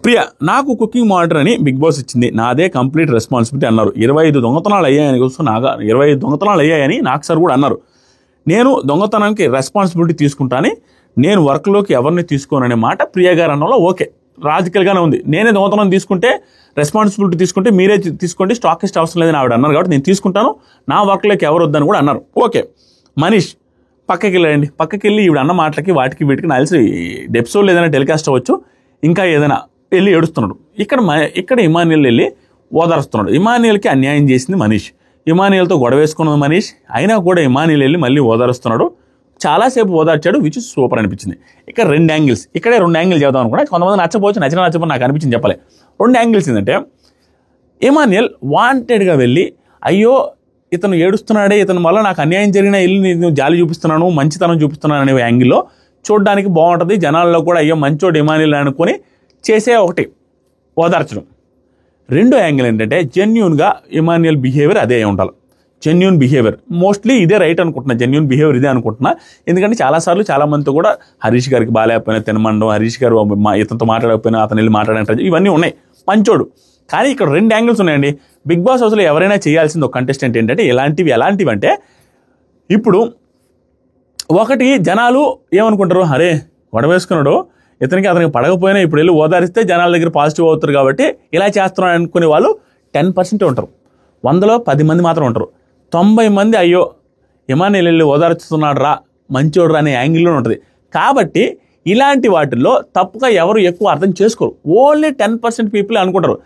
ప్రియా, నాకు కుకింగ్ మానిటర్ అని బిగ్ బాస్ ఇచ్చింది, నాదే కంప్లీట్ రెస్పాన్సిబిలిటీ అన్నారు. 25 దొంగతనాలు అయ్యాయని కోసం 25 దొంగతనాలు అయ్యాయని నాకు సార్ కూడా అన్నారు. నేను దొంగతనానికి రెస్పాన్సిబిలిటీ తీసుకుంటాను, నేను వర్క్లోకి ఎవరిని తీసుకోననే మాట ప్రియా గారు అన్నలో ఓకే, లాజికల్గానే ఉంది. నేనే దొంగతనం తీసుకుంటే రెస్పాన్సిబిలిటీ తీసుకుంటే మీరే తీసుకోండి, స్టాకిస్ట్ అవసరం లేదని ఆవిడ అన్నారు కాబట్టి నేను తీసుకుంటాను, నా వర్క్లోకి ఎవరు వద్దని కూడా అన్నారు. ఓకే, మనీష్ పక్కకి వెళ్ళండి, పక్కకి వెళ్ళి ఈవిడ అన్న మాటలకి వీటికి నాకు తెలిసి ఎపిసోడ్లో ఏదైనా టెలికాస్ట్ అవ్వచ్చు, ఇంకా ఏదైనా వెళ్ళి ఏడుస్తున్నాడు. ఇక్కడ ఇమానియల్ వెళ్ళి ఓదారుస్తున్నాడు. ఇమానియల్కి అన్యాయం చేసింది మనీష్, ఇమానియల్తో గొడవ వేసుకున్నది మనీష్, అయినా కూడా ఇమానియల్ వెళ్ళి మళ్ళీ ఓదారుస్తున్నాడు. చాలాసేపు ఓదార్చాడు, విచ్ సూపర్ అనిపించింది. ఇక్కడ 2 యాంగిల్స్, ఇక్కడే 2 యాంగిల్స్ చెబుదాం అనుకున్నా, కొంతమంది నచ్చపోవచ్చు, నచ్చకపోతే నాకు అనిపించింది చెప్పలే. 2 యాంగిల్స్ ఏంటంటే, ఇమానియల్ వాంటెడ్గా వెళ్ళి అయ్యో ఇతను ఏడుస్తున్నాడే, ఇతను వల్ల నాకు అన్యాయం జరిగిన వెళ్ళి నేను జాలి చూపిస్తున్నాను, మంచితనం చూపిస్తున్నాను అనే యాంగిల్లో చూడడానికి బాగుంటుంది, జనాల్లో కూడా అయ్యో మంచోడు ఇమానియల్ అనుకొని చేసే ఒకటి ఓదార్చడం. రెండో యాంగిల్ ఏంటంటే జెన్యూన్గా ఇమానియల్ బిహేవియర్ అదే ఉండాలి. జెన్యూన్ బిహేవియర్ మోస్ట్లీ ఇదే రైట్ అనుకుంటున్నా, జెన్యూన్ బిహేవియర్ ఇదే అనుకుంటున్నా. ఎందుకంటే చాలాసార్లు చాలామందితో కూడా హరీష్ గారికి బాగాలేకపోయినా తినమండం, హరీష్ గారు ఇతనితో మాట్లాడకపోయినా అతను వెళ్ళి మాట్లాడే ఇవన్నీ ఉన్నాయి, మంచోడు. కానీ ఇక్కడ 2 యాంగిల్స్ ఉన్నాయండి. బిగ్ బాస్ హౌస్లో ఎవరైనా చేయాల్సింది ఒక కంటెస్టెంట్ ఏంటంటే ఎలాంటివి అంటే ఇప్పుడు ఒకటి జనాలు ఏమనుకుంటారు, అరే గొడవేసుకున్నాడు ఇతనికి అతనికి పడకపోయినా ఇప్పుడు వెళ్ళి ఓదారిస్తే జనాల దగ్గర పాజిటివ్ అవుతారు కాబట్టి ఇలా చేస్తున్నాడు అనుకునే వాళ్ళు 10% ఉంటారు. 100లో 10 మంది మాత్రం ఉంటారు. 90 మంది అయ్యో ఇమానియల్ వెళ్ళి ఓదార్చుతున్నాడు రా మంచోడు రా అనే యాంగిల్లో ఉంటుంది. కాబట్టి ఇలాంటి వాటిల్లో తప్పుగా ఎవరు ఎక్కువ అర్థం చేసుకోరు. ఓన్లీ 10% పీపుల్ అనుకుంటారు.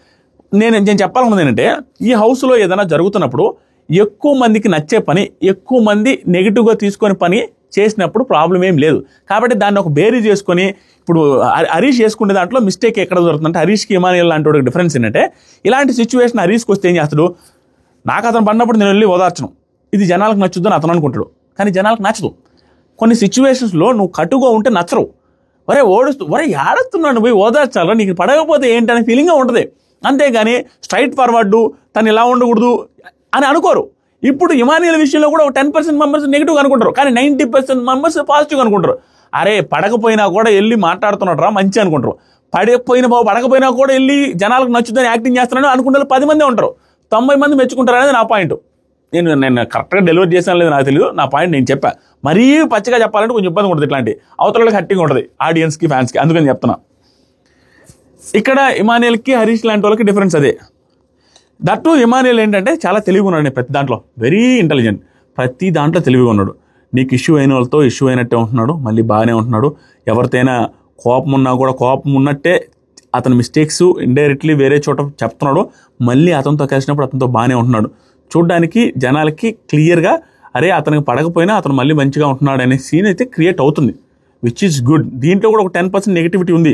నేను చెప్పాలనుకుంది ఏంటంటే ఈ హౌస్లో ఏదైనా జరుగుతున్నప్పుడు ఎక్కువ మందికి నచ్చే పని, ఎక్కువ మంది నెగిటివ్గా తీసుకొని పని చేసినప్పుడు ప్రాబ్లం ఏం లేదు. కాబట్టి దాన్ని ఒక బేరీ చేసుకొని ఇప్పుడు హరీష్ చేసుకునే దాంట్లో మిస్టేక్ ఎక్కడ జరుగుతుందంటే హరీష్కి ఇమానియల్ లాంటి ఒక డిఫరెన్స్ ఏంటంటే ఇలాంటి సిచ్యువేషన్ హరీష్కి వస్తే ఏం చేస్తాడు, నాకు అతను పడినప్పుడు నేను వెళ్ళి ఓదార్చను, ఇది జనాలకు నచ్చుద్దని అతను అనుకుంటాడు. కానీ జనాలకు నచ్చదు. కొన్ని సిచ్యువేషన్స్లో నువ్వు కటుగా ఉంటే నచ్చరు. ఒరే ఏడుస్తున్నాడు పోయి ఓదార్చాలా, నీకు పడకపోతే ఏంటనే ఫీలింగ్గా ఉంటుంది. అంతేగాని స్ట్రైట్ ఫార్వర్డు తను ఇలా ఉండకూడదు అని అనుకోరు. ఇప్పుడు ఇమానియల్ విషయంలో కూడా ఒక 10% మెంబర్స్ నెగిటివ్గా అనుకుంటారు, కానీ 90% మెంబర్స్ పాజిటివ్గా అనుకుంటారు. అరే పడకపోయినా కూడా వెళ్ళి మాట్లాడుతున్నాడు రా మంచి అనుకుంటారు. పడకపోయినా కూడా వెళ్ళి జనాలకు నచ్చుదని యాక్టింగ్ చేస్తున్నాడు అనుకుంటే 10 మందే ఉంటారు. 90 మంది మెచ్చుకుంటారు అనేది నా పాయింట్. నేను కరెక్ట్గా డెలివరీ చేసాను లేదు నాకు తెలియదు, నా పాయింట్ నేను చెప్పా. మరీ పచ్చిగా చెప్పాలంటే కొంచెం ఇబ్బంది ఉంటుంది, ఇట్లాంటి అవతలకి హట్టింగ్ ఉంటుంది ఆడియన్స్కి ఫ్యాన్స్కి, అందుకని చెప్తున్నా. ఇక్కడ ఇమానియల్కి హరీష్ లాంటి వాళ్ళకి డిఫరెన్స్ అదే. దట్టు ఇమానియల్ ఏంటంటే చాలా తెలివిగా ఉన్నాడు, ప్రతి దాంట్లో వెరీ ఇంటెలిజెంట్, ప్రతి దాంట్లో తెలివిగా ఉన్నాడు. నీకు ఇష్యూ అయిన వాళ్ళతో ఇష్యూ అయినట్టే ఉంటున్నాడు, మళ్ళీ బాగానే ఉంటున్నాడు. ఎవరితోనైనా కోపం ఉన్నా కూడా కోపం ఉన్నట్టే అతని మిస్టేక్స్ ఇండైరెక్ట్లీ వేరే చోట చెప్తున్నాడు, మళ్ళీ అతనితో కలిసినప్పుడు అతనితో బాగానే ఉంటున్నాడు. చూడ్డానికి జనాలకి క్లియర్గా అరే అతనికి పడకపోయినా అతను మళ్ళీ మంచిగా ఉంటున్నాడు అనే సీన్ అయితే క్రియేట్ అవుతుంది, విచ్ ఈజ్ గుడ్. దీంట్లో కూడా ఒక 10% నెగిటివిటీ ఉంది.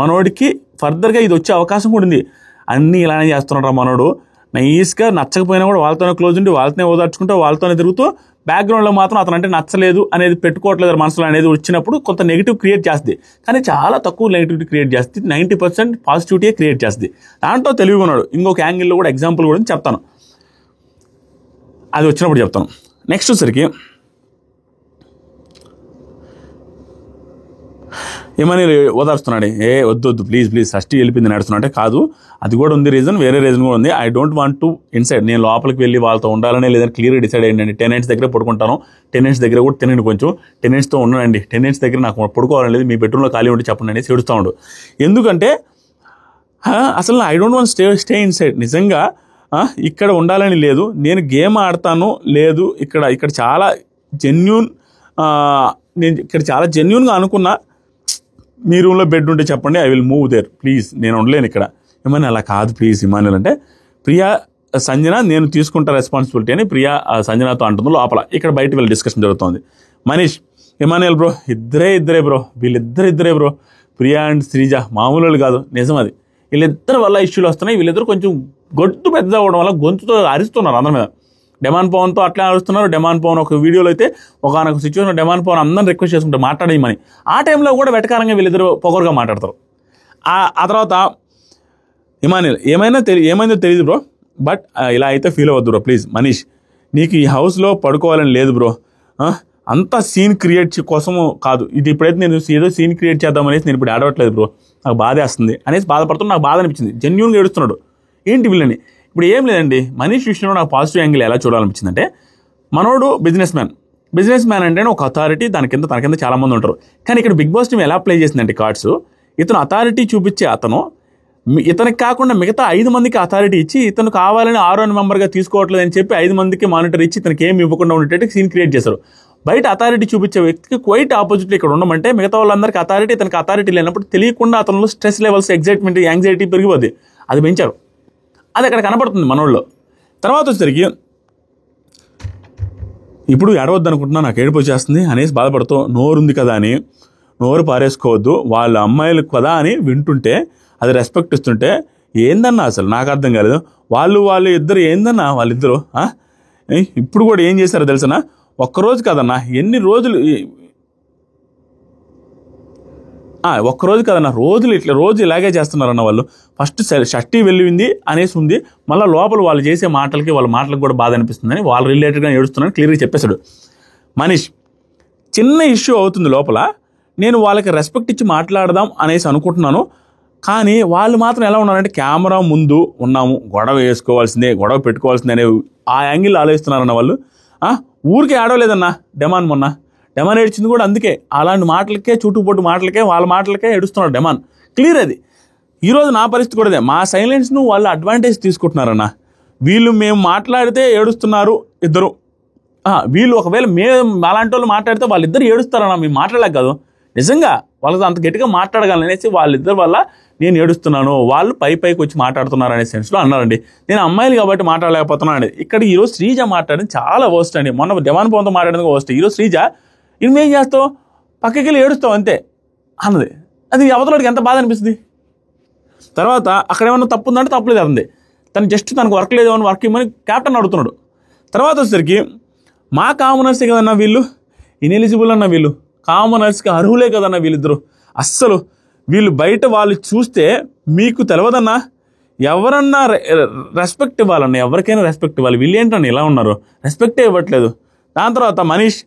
మనోడికి ఫర్దర్గా ఇది వచ్చే అవకాశం కూడా ఉంది. అన్నీ ఇలానే చేస్తున్నాడు మనోడు, నైస్గా నచ్చకపోయినా కూడా వాళ్ళతోనే క్లోజ్ ఉండి వాళ్ళతోనే ఓదార్చుకుంటూ వాళ్ళతోనే తిరుగుతూ బ్యాక్గ్రౌండ్లో మాత్రం అతను అంటే నచ్చలేదు అనేది పెట్టుకోవట్లేదు మనసులో అనేది వచ్చినప్పుడు కొంత నెగిటివ్ క్రియేట్ చేస్తుంది. కానీ చాలా తక్కువ నెగిటివిటీ క్రియేట్ చేస్తుంది, 90% పాజిటివిటీ క్రియేట్ చేస్తుంది. దాంట్లో తెలివిగా ఉన్నాడు. ఇంకొక యాంగిల్లో కూడా ఎగ్జాంపుల్ కూడా చెప్తాను, అది వచ్చినప్పుడు చెప్తాను. నెక్స్ట్ వచ్చరికి ఏమని ఓదార్స్తున్నాడు, వద్దు ప్లీజ్ షష్ఠి వెళ్ళిపోయింది నడుస్తున్నా అంటే కాదు, అది కూడా ఉంది రీజన్, వేరే రీజన్ కూడా ఉంది. I don't want to inside, నేను లోపలికి వెళ్ళి వాళ్ళతో ఉండాలనే లేదని క్లియర్గా డిసైడ్ అయ్యండి. టెనెంట్స్ దగ్గర పడుకుంటాను, టెనెంట్స్ దగ్గర కూడా తినండి, కొంచెం టెనెంట్స్తో ఉన్నానండి, టెనెంట్స్ దగ్గర నాకు పడుకోవాలని లేదు, మీ బెడ్రూమ్లో ఖాళీ ఉంటే చెప్పండి అని చెడుస్తూ ఉండు. ఎందుకంటే అసలు I don't want stay inside. నిజంగా ఇక్కడ ఉండాలని లేదు, నేను గేమ్ ఆడతాను లేదు, ఇక్కడ చాలా జెన్యూన్, నేను ఇక్కడ చాలా జెన్యూన్గా అనుకున్నా, మీ రూమ్లో బెడ్ ఉంటే చెప్పండి, I will move there please, నేను ఉండలేను ఇక్కడ. ఏమన్నా అలా కాదు ప్లీజ్ ఇమానియల్ అంటే, ప్రియా సంజన నేను తీసుకుంటా రెస్పాన్సిబిలిటీ అని ప్రియా సంజనతో అంటుంది లోపల. ఇక్కడ బయట వీళ్ళ డిస్కషన్ జరుగుతుంది. మనీష్ ఇమానియల్ బ్రో ఇద్దరే బ్రో, వీళ్ళిద్దరే బ్రో, ప్రియా అండ్ శ్రీజ మామూలు కాదు, నిజం అది. వీళ్ళిద్దరు వల్ల ఇష్యూలు వస్తున్నాయి. వీళ్ళిద్దరు కొంచెం గొంతు పెద్ద అవ్వడం వల్ల గొంతుతో అరుస్తున్నారు అందరి మీద. డెమాన్ పవన్తో అట్లా అరుస్తున్నారు. డెమాన్ పవన్ ఒక వీడియోలో అయితే ఒకనొక సిచ్యువేషన్ డెమాన్ పవన్ అందరిని రిక్వెస్ట్ చేసుకుంటే మాట్లాడేయమని, ఆ టైంలో కూడా వెటకారంగా వీళ్ళిద్దరు పొగరుగా మాట్లాడతారు. ఆ తర్వాత ఇమానియల్ ఏమైందో తెలియదు బ్రో, బట్ ఇలా అయితే ఫీల్ అవ్వద్దు బ్రో ప్లీజ్. మనీష్ నీకు ఈ హౌస్లో పడుకోవాలని లేదు బ్రో, అంత సీన్ క్రియేట్ కోసము కాదు ఇది. ఇప్పుడైతే నేను ఏదో సీన్ క్రియేట్ చేద్దామనేసి నేను ఇప్పుడు ఆడవట్లేదు బ్రో, నాకు బాధేస్తుంది అనేసి బాధపడుతున్నా. నాకు బాధ అనిపించింది, జెన్యూన్గా ఏడుస్తున్నాడు ఏంటి వీళ్ళని. ఇప్పుడు ఏం లేదండి, మనీష్ విషయంలో నాకు పాజిటివ్ యాంగిల్ ఎలా చూడాలనిపించిందంటే, మనోడు బిజినెస్ మ్యాన్ అంటే ఒక అథారిటీ, తన కింద చాలా మంది ఉంటారు. కానీ ఇక్కడ బిగ్ బాస్ టీమ్ ఎలా ప్లే చేసిందంటే కార్డ్స్, ఇతను అథారిటీ చూపించే అతను ఇతనికి కాకుండా మిగతా 5 మందికి అథారిటీ ఇచ్చి ఇతను కావాలని 6వ మెంబర్గా తీసుకోవట్లేదు అని చెప్పి 5 మందికి మానిటర్ ఇచ్చి ఇతనికి ఏమి ఇవ్వకుండా ఉండేటట్టు సీన్ క్రియేట్ చేశారు. బయట అథారిటీ చూపించే వ్యక్తికి క్వైట్ ఆపోజిట్ ఇక్కడ ఉండమంటే మిగతా వాళ్ళందరికీ అథారిటీ, ఇతనికి అథారిటీ లేనప్పుడు తెలియకుండా అతనిలో స్ట్రెస్ లెవెల్స్, ఎగ్జైట్మెంట్, యాంగ్జైటీ పెరిగిపోద్ది. అది పెంచారు, అది అక్కడ కనపడుతుంది మనోళ్ళు. తర్వాత వచ్చేసరికి ఇప్పుడు ఏడవద్దు అనుకుంటున్నా, నాకు ఏడుపు వచ్చేస్తుంది అనేసి బాధపడుతూ నోరుంది కదా అని నోరు పారేసుకోవద్దు, వాళ్ళ అమ్మాయిలు కదా అని వింటుంటే అది రెస్పెక్ట్ ఇస్తుంటే ఏందన్నా అసలు నాకు అర్థం కాలేదు. వాళ్ళు ఇద్దరు ఏందన్నా వాళ్ళిద్దరు ఇప్పుడు కూడా ఏం చేశారో తెలుసనా, ఒక్కరోజు కదన్నా ఎన్ని రోజులు ఒక్కరోజు కదన్న, రోజు ఇలాగే చేస్తున్నారన్న వాళ్ళు. ఫస్ట్ షష్ఠి వెళ్ళింది అనేసి ఉంది, మళ్ళీ లోపల వాళ్ళు చేసే వాళ్ళ మాటలకు కూడా బాధ అనిపిస్తుందని వాళ్ళ రిలేటెడ్గా ఏడుస్తున్నారని క్లియర్గా చెప్పేశాడు మనీష్. చిన్న ఇష్యూ అవుతుంది లోపల, నేను వాళ్ళకి రెస్పెక్ట్ ఇచ్చి మాట్లాడదాం అనేసి అనుకుంటున్నాను, కానీ వాళ్ళు మాత్రం ఎలా ఉన్నారంటే కెమెరా ముందు ఉన్నాము, గొడవ పెట్టుకోవాల్సిందే అనే ఆ యాంగిల్ ఆలోచిస్తున్నారన్న వాళ్ళు. ఊరికే ఆడవలేదన్నా డెమాన్ ఏడ్చింది కూడా అందుకే, అలాంటి మాటలకే, చుట్టుపొట్టు మాటలకే, వాళ్ళ మాటలకే ఏడుస్తున్నాడు డెమాన్. క్లియర్ అది. ఈరోజు నా పరిస్థితి కూడా అదే, మా సైలెన్స్ను వాళ్ళు అడ్వాంటేజ్ తీసుకుంటున్నారన్న. మేము మాట్లాడితే ఏడుస్తున్నారు ఇద్దరు, వీళ్ళు ఒకవేళ అలాంటి వాళ్ళు మాట్లాడితే వాళ్ళిద్దరు ఏడుస్తారన్నా, మేము మాట్లాడలేక కాదు, నిజంగా వాళ్ళతో అంత గట్టిగా మాట్లాడగలనేసి వాళ్ళిద్దరి వల్ల నేను ఏడుస్తున్నాను, వాళ్ళు పైకి వచ్చి మాట్లాడుతున్నారు అనే సెన్స్లో అన్నారండి. నేను అమ్మాయిలు కాబట్టి మాట్లాడలేకపోతున్నాను అండి. ఇక్కడ ఈరోజు శ్రీజ మాట్లాడింది చాలా వర్స్ట్ అండి. మొన్న డెమాన్ పవన్తో మాట్లాడేందుకు వర్స్ట్. ఈరోజు శ్రీజ ఏం చేస్తావు, పక్కకి వెళ్ళి ఏడుస్తావు అంతే అన్నది. అది అవతలకి ఎంత బాధ అనిపిస్తుంది. తర్వాత అక్కడ ఏమన్నా తప్పు ఉందంటే తప్పులేదు అంది. తను జస్ట్ తనకు వర్క్ లేదు అని వర్క్ ఇవ్వమని క్యాప్టెన్ అడుగుతున్నాడు. తర్వాత వచ్చేసరికి మా కామనర్సే కదన్నా వీళ్ళు, ఇన్ఎలిజిబుల్ అన్న వీళ్ళు, కామనర్స్కి అర్హులే కదన్నా వీళ్ళిద్దరు. అస్సలు వీళ్ళు బయట వాళ్ళు చూస్తే మీకు తెలియదన్నా, ఎవరన్నా రెస్పెక్ట్ ఇవ్వాలన్నా, ఎవరికైనా రెస్పెక్ట్ ఇవ్వాలి. వీళ్ళు ఏంటన్నా ఇలా ఉన్నారు, రెస్పెక్టే ఇవ్వట్లేదు. దాని తర్వాత మనీష్,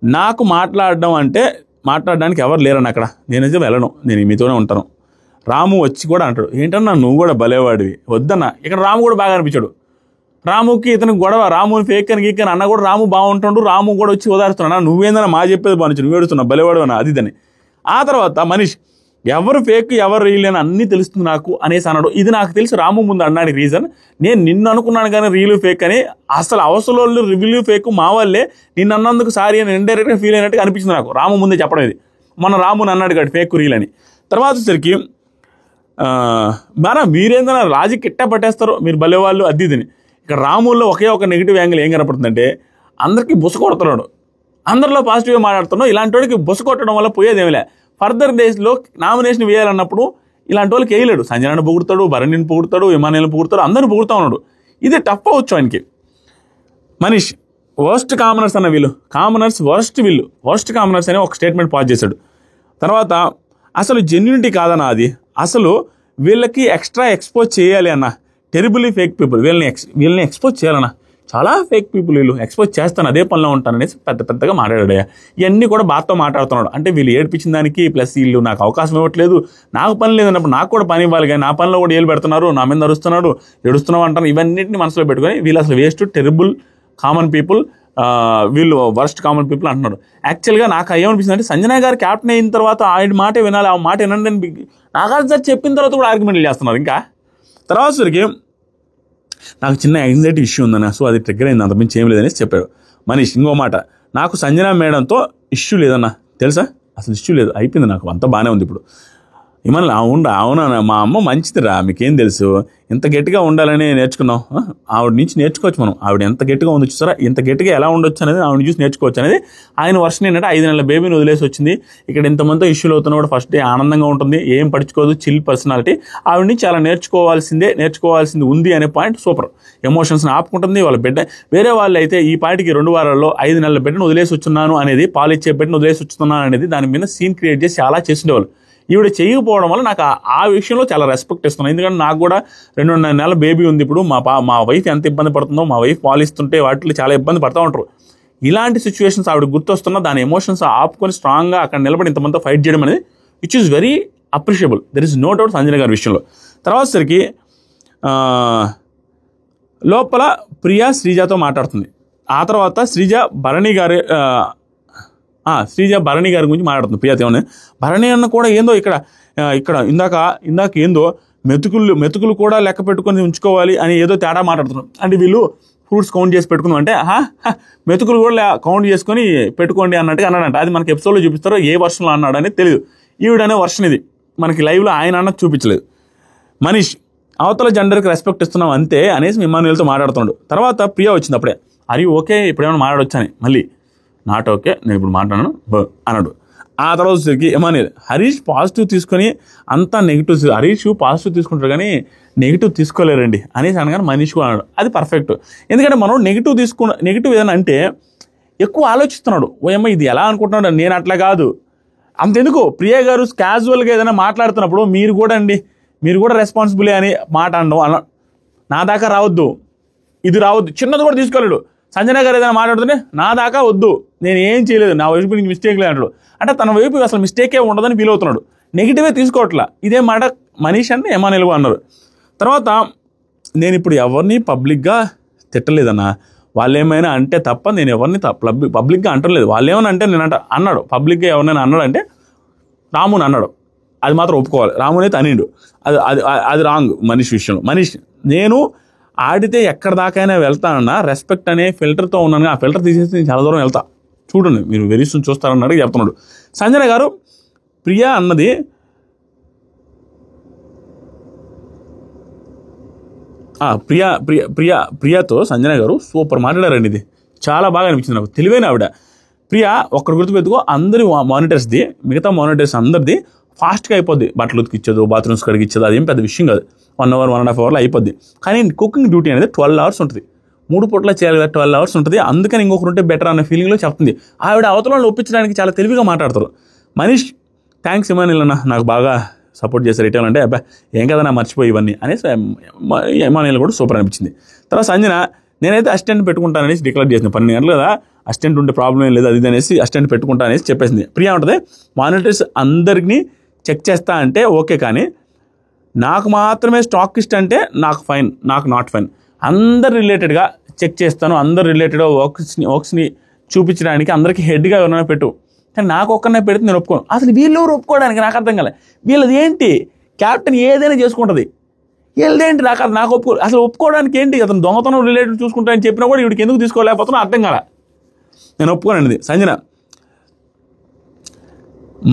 నాకు మాట్లాడడానికి ఎవరు లేరని అక్కడ, నేనైతే వెళ్ళను, నేను మీతోనే ఉంటాను. రాము వచ్చి కూడా అంటాడు, ఏంటన్నా నువ్వు కూడా భలేవాడివి, వద్దన్నా. ఇక్కడ రాము కూడా బాగా అనిపించాడు. రాముకి ఇతనికి గొడవ, రాముని ఫేక్ అని గీక్ అని అన్న కూడా రాము బాగుంటాడు. రాము కూడా వచ్చి ఓదారుతున్నా, నువ్వేందన్నా మా చెప్పేది బాగుంది, నువ్వు ఏడుస్తున్నావు, భలేవాడు అన్న అది ఇదని. ఆ తర్వాత మనీష్, ఎవరు ఫేక్ ఎవరు రీల్ అని అన్నీ తెలుస్తుంది నాకు అనేసి అన్నాడు. ఇది నాకు తెలిసి రాము ముందు అన్నాడు రీజన్. నేను నిన్ను అనుకున్నాను కానీ రీలు ఫేక్ అని, అసలు అవసరం రివ్యూ ఫేక్ మా వాళ్ళే, నిన్ను అన్నందుకు సారీ అని ఇండైరెక్ట్గా ఫీల్ అయినట్టుగా అనిపించింది నాకు రాము ముందే చెప్పడం. ఇది మన రాముని అన్నాడు కాదు ఫేక్ రీల్ అని. తర్వాత వచ్చేసరికి మీరేందన్నా లాజిక్ ఇట్టా పట్టేస్తారు మీరు భలేవాళ్ళు అది ఇదని. ఇక్కడ రాముల్లో ఒకే ఒక నెగిటివ్ యాంగిల్ ఏం కనపడుతుందంటే, అందరికీ బుస కొడుతున్నాడు, అందరిలో పాజిటివ్గా మాట్లాడుతున్నావు. ఇలాంటి వాడికి బుస కొట్టడం వల్ల పోయేదేమిలే. ఫర్దర్ డేస్లో నామినేషన్ వేయాలన్నప్పుడు ఇలాంటి వాళ్ళకి వేయలేడు. సంజనాన్ని పొగుడతాడు, భరణిని పొగుడతాడు, విమానాలను పొగుడతాడు, అందరిని పొగుడుతూ ఉన్నాడు. ఇది టఫ్ అవచ్చు ఆయనకి. మనీష్ వర్స్ట్ కామనర్స్ అన్న వీళ్ళు, వర్స్ట్ కామనర్స్ అనే ఒక స్టేట్మెంట్ పాస్ చేశాడు. తర్వాత అసలు జెన్యూనిటీ కాదన్న అది, అసలు వీళ్ళకి ఎక్స్ట్రా ఎక్స్పోజ్ చేయాలి అన్న. టెరిబుల్లీ ఫేక్ పీపుల్, వీళ్ళని ఎక్స్పోజ్ చేయాలన్నా. చాలా ఫేక్ పీపుల్, వీళ్ళు ఎక్స్పోజ్ చేస్తాను, అదే పనిలో ఉంటాను అనేసి పెద్దగా మాట్లాడాడయ్యా. ఇవన్నీ కూడా బాధతో మాట్లాడుతున్నాడు. అంటే వీళ్ళు ఏడిపించిన దానికి ప్లస్ వీళ్ళు నాకు అవకాశం ఇవ్వట్లేదు, నాకు పని లేదన్నప్పుడు నాకు కూడా పని ఇవ్వాలి, కానీ నా పనిలో కూడా ఏళ్ళు పెడుతున్నారు, నా మీద అరుస్తున్నాడు, ఏడుస్తున్నావు అంటాను. ఇవన్నింటినీ మనసులో పెట్టుకొని వీళ్ళు అసలు వేస్ట్, టెరిబుల్ కామన్ పీపుల్, వీళ్ళు వర్స్ట్ కామన్ పీపుల్ అంటున్నాడు. యాక్చువల్గా నాకు ఏమనిపిస్తుంది అంటే, సంజయ్ గారు క్యాప్టెన్ అయిన తర్వాత ఆయన మాట వినాలి, ఆ మాట వినండి అని నాగార్జున సార్ చెప్పిన తర్వాత కూడా ఆర్గ్యుమెంట్లు చేస్తున్నారు. ఇంకా తర్వాత సరికి నాకు చిన్న యాంగ్జైటీ ఇష్యూ ఉందన్న, సో అది ట్రిగ్గర్ అయింది, అంతమించి ఏం లేదనేసి చెప్పాడు మనీష్. ఇంకో మాట, నాకు సంజన మేడంతో ఇష్యూ లేదన్నా, తెలుసా, అసలు ఇష్యూ లేదు, అయిపోయింది, నాకు అంతా బాగానే ఉంది ఇప్పుడు. ఏమన్నా అవునా, మా అమ్మ మంచిదిరా, మీకేం తెలుసు, ఇంత గట్టిగా ఉండాలని నేర్చుకున్నాం, ఆవిడ నుంచి నేర్చుకోవచ్చు మనం. ఆవిడ ఎంత గట్టిగా ఉంది చూసారా, ఇంత గట్టిగా ఎలా ఉండొచ్చు అనేది ఆవిడ చూసి నేర్చుకోవచ్చు అనేది ఆయన వర్షన్. ఏంటంటే 5 నెలల బేబీని వదిలేసి వచ్చింది, ఇక్కడ ఇంతమందితో ఇష్యూలు అవుతున్నా కూడా ఫస్ట్ డే ఆనందంగా ఉంటుంది, ఏం పడుచుకోదు, చిల్ పర్సనాలిటీ, ఆవిడ నుంచి చాలా నేర్చుకోవాల్సింది ఉంది అనే పాయింట్ సూపర్. ఎమోషన్స్ని ఆపుకుంటుంది. వాళ్ళ బిడ్డ వేరే వాళ్ళు అయితే ఈ పాటికి 2 వారాల్లో 5 నెలల బిడ్డను వదిలేసి వచ్చున్నాను అనేది, పాలిచ్చే బిడ్డను వదిలేసి వచ్చున్నాను అనేది దాని మీద సీన్ క్రియేట్ చేసి చాలా చేసేవాళ్ళు. ఈవిడ చేయకపోవడం వల్ల నాకు ఆ విషయంలో చాలా రెస్పెక్ట్ ఇస్తున్నాను. ఎందుకంటే నాకు కూడా 2.5 నెలల బేబీ ఉంది ఇప్పుడు. మా వైఫ్ ఎంత ఇబ్బంది పడుతుందో, మా వైఫ్ పాలిస్తుంటే వాటిలో చాలా ఇబ్బంది పడుతూ ఉంటారు. ఇలాంటి సిచ్యువేషన్స్ ఆవిడ గుర్తొస్తున్నా దాని ఎమోషన్స్ ఆపుకొని స్ట్రాంగ్గా అక్కడ నిలబడి ఇంతమందితో ఫైట్ చేయడం అనేది which is very appreciable. There is no doubt Sanjana గారి విషయంలో. తర్వాత సరికి లోపల ప్రియా శ్రీజాతో మాట్లాడుతుంది. ఆ తర్వాత శ్రీజ భరణి గారి గురించి మాట్లాడుతుంది ప్రియా తేవని. భరణి అన్న కూడా ఏందో ఇక్కడ ఇందాక ఏందో మెతుకులు కూడా లెక్క పెట్టుకొని ఉంచుకోవాలి అని ఏదో తేడా మాట్లాడుతున్నాం. అంటే వీళ్ళు ఫ్రూట్స్ కౌంట్ చేసి పెట్టుకుందాం అంటే మెతుకులు కూడా కౌంట్ చేసుకొని పెట్టుకోండి అన్నట్టుగా అన్నాడంట. అది మనకి ఎపిసోడ్లో చూపిస్తారో ఏ వర్షన్లో అన్నాడు అనేది తెలియదు. ఈవిడనే వర్షన్ ఇది, మనకి లైవ్లో ఆయన అన్నది చూపించలేదు. మనీష్ అవతల జెండర్కి రెస్పెక్ట్ ఇస్తున్నాం అంతే అనేసి ఇమ్మానుయేల్తో మాట్లాడుతున్నాడు. తర్వాత ప్రియా వచ్చింది అప్పుడే, అరే ఓకే ఇప్పుడేమైనా మాట్లాడొచ్చని, మళ్ళీ నాట్ ఓకే నేను ఇప్పుడు మాట్లాడాను అన్నాడు. ఆ తర్వాత వచ్చేసరికి ఇమానుయేల్ హరీష్ పాజిటివ్ తీసుకొని అంతా నెగిటివ్, హరీష్ పాజిటివ్ తీసుకుంటారు కానీ నెగిటివ్ తీసుకోలేరండి అనేసి అనగానే మనీష్ కూడా అన్నాడు. అది పర్ఫెక్ట్. ఎందుకంటే మనం నెగిటివ్ ఏదైనా అంటే ఎక్కువ ఆలోచిస్తున్నాడు. ఓ అమ్మ ఇది ఎలా అనుకుంటున్నాడు, నేను అట్లా కాదు, అంతెందుకు ప్రియ గారు క్యాజువల్గా ఏదైనా మాట్లాడుతున్నప్పుడు మీరు కూడా రెస్పాన్సిబులే అని మాట అనడం నా దాకా రావద్దు, ఇది రావద్దు, చిన్నది కూడా తీసుకోలేడు. సంజన గారు ఏదైనా మాట్లాడుతుంటే నా దాకా వద్దు, నేను ఏం చేయలేదు, నా వైపు నుంచి మిస్టేక్ లేదంటాడు. అంటే తన వైపు అసలు మిస్టేకే ఉండదని ఫీల్ అవుతున్నాడు, నెగిటివే తీసుకోవట్లా. ఇదే మాట మనీష్ అంటే ఎమానుయల్ అన్నారు. తర్వాత నేను ఇప్పుడు ఎవరిని పబ్లిక్గా తిట్టలేదన్నా, వాళ్ళు ఏమైనా అంటే తప్ప నేను ఎవరిని పబ్లిక్గా అంటలేదు. వాళ్ళు ఏమైనా అంటే నేను అన్నాడు పబ్లిక్గా ఎవరినైనా అన్నాడు అంటే రాముని అన్నాడు, అది మాత్రం ఒప్పుకోవాలి. రాముని అయితే అనిండు, అది రాంగ్ మనీష్ విషయంలో. మనీష్ నేను ఆడితే ఎక్కడ దాకైనా వెళ్తానన్నా రెస్పెక్ట్ అనే ఫిల్టర్తో ఉన్నాను, ఆ ఫిల్టర్ తీసేసి నేను చాలా దూరం వెళ్తా, చూడండి మీరు వెరీ సూన్ చూస్తారన్నాడు చెప్తున్నాడు. సంజన గారు ప్రియా అన్నది ప్రియాతో సంజన గారు సూపర్ మాట్లాడారండి. ఇది చాలా బాగా అనిపించింది నాకు, తెలివైన ఆవిడ. ప్రియా ఒక్కడు గుర్తుపెట్టుకో, అందరి మానిటర్స్ది, మిగతా మానిటర్స్ అందరిది ఫాస్ట్గా అయిపోద్ది. బట్టలు ఉతికిచ్చేది, బాత్రూమ్స్ కడిగిచ్చేది, అదేం పెద్ద విషయం కాదు. 1 hour 1.5 hourలో అయిపోద్ది. కానీ కుకింగ్ డ్యూటీ అనేది 12 hours ఉంటుంది, 3 పూట్ల చేయాలి కదా, 12 hours ఉంటుంది. అందుకని ఇంకొకరు ఉంటే బెటర్ అన్న ఫీలింగ్లో చెప్తుంది. ఆవిడ అవతలను ఒప్పించడానికి చాలా తెలివిగా మాట్లాడతారు. మనీష్ థ్యాంక్స్ ఇమానుయల్ అన్న, నాకు బాగా సపోర్ట్ చేశారు రిటర్న్ అంటే, అబ్బా ఏం కదా నా మర్చిపోయి ఇవన్నీ అనేసి ఇమానుయల్ కూడా సూపర్ అనిపించింది. తర్వాత సంజన నేనైతే అసిస్టెంట్ పెట్టుకుంటాననేసి డిక్లేర్ చేసింది. 12 గంటలు కదా, అసిస్టెంట్ ఉంటే ప్రాబ్లం ఏం లేదు అది అనేసి అసిస్టెంట్ పెట్టుకుంటా అనేసి చెప్పేసింది. ప్రియా ఉంటుంది మానిటర్స్ అందరినీ చెక్ చేస్తా అంటే ఓకే, కానీ నాకు మాత్రమే స్టాకిస్ట్ అంటే నాకు ఫైన్, నాకు నాట్ ఫైన్. అందరు రిలేటెడ్గా చెక్ చేస్తాను, అందరు రిలేటెడ్ వర్క్స్ని చూపించడానికి అందరికీ హెడ్గా ఎవరైనా పెట్టు, కానీ నాకు ఒక్కనే పెడితే నేను ఒప్పుకోను. అసలు వీళ్ళెవరు ఒప్పుకోవడానికి నాకు అర్థం కాలే. వీళ్ళది ఏంటి, క్యాప్టెన్ ఏదైనా చేసుకుంటుంది, వీళ్ళదేంటి నాకు అసలు ఒప్పుకోవడానికి ఏంటి? అతను దొంగతనం రిలేటెడ్ చూసుకుంటానని చెప్పినా కూడా వీడికి ఎందుకు తీసుకోలేకపోతున్నా అర్థం కాలే. నేను ఒప్పుకోనండి. సంజన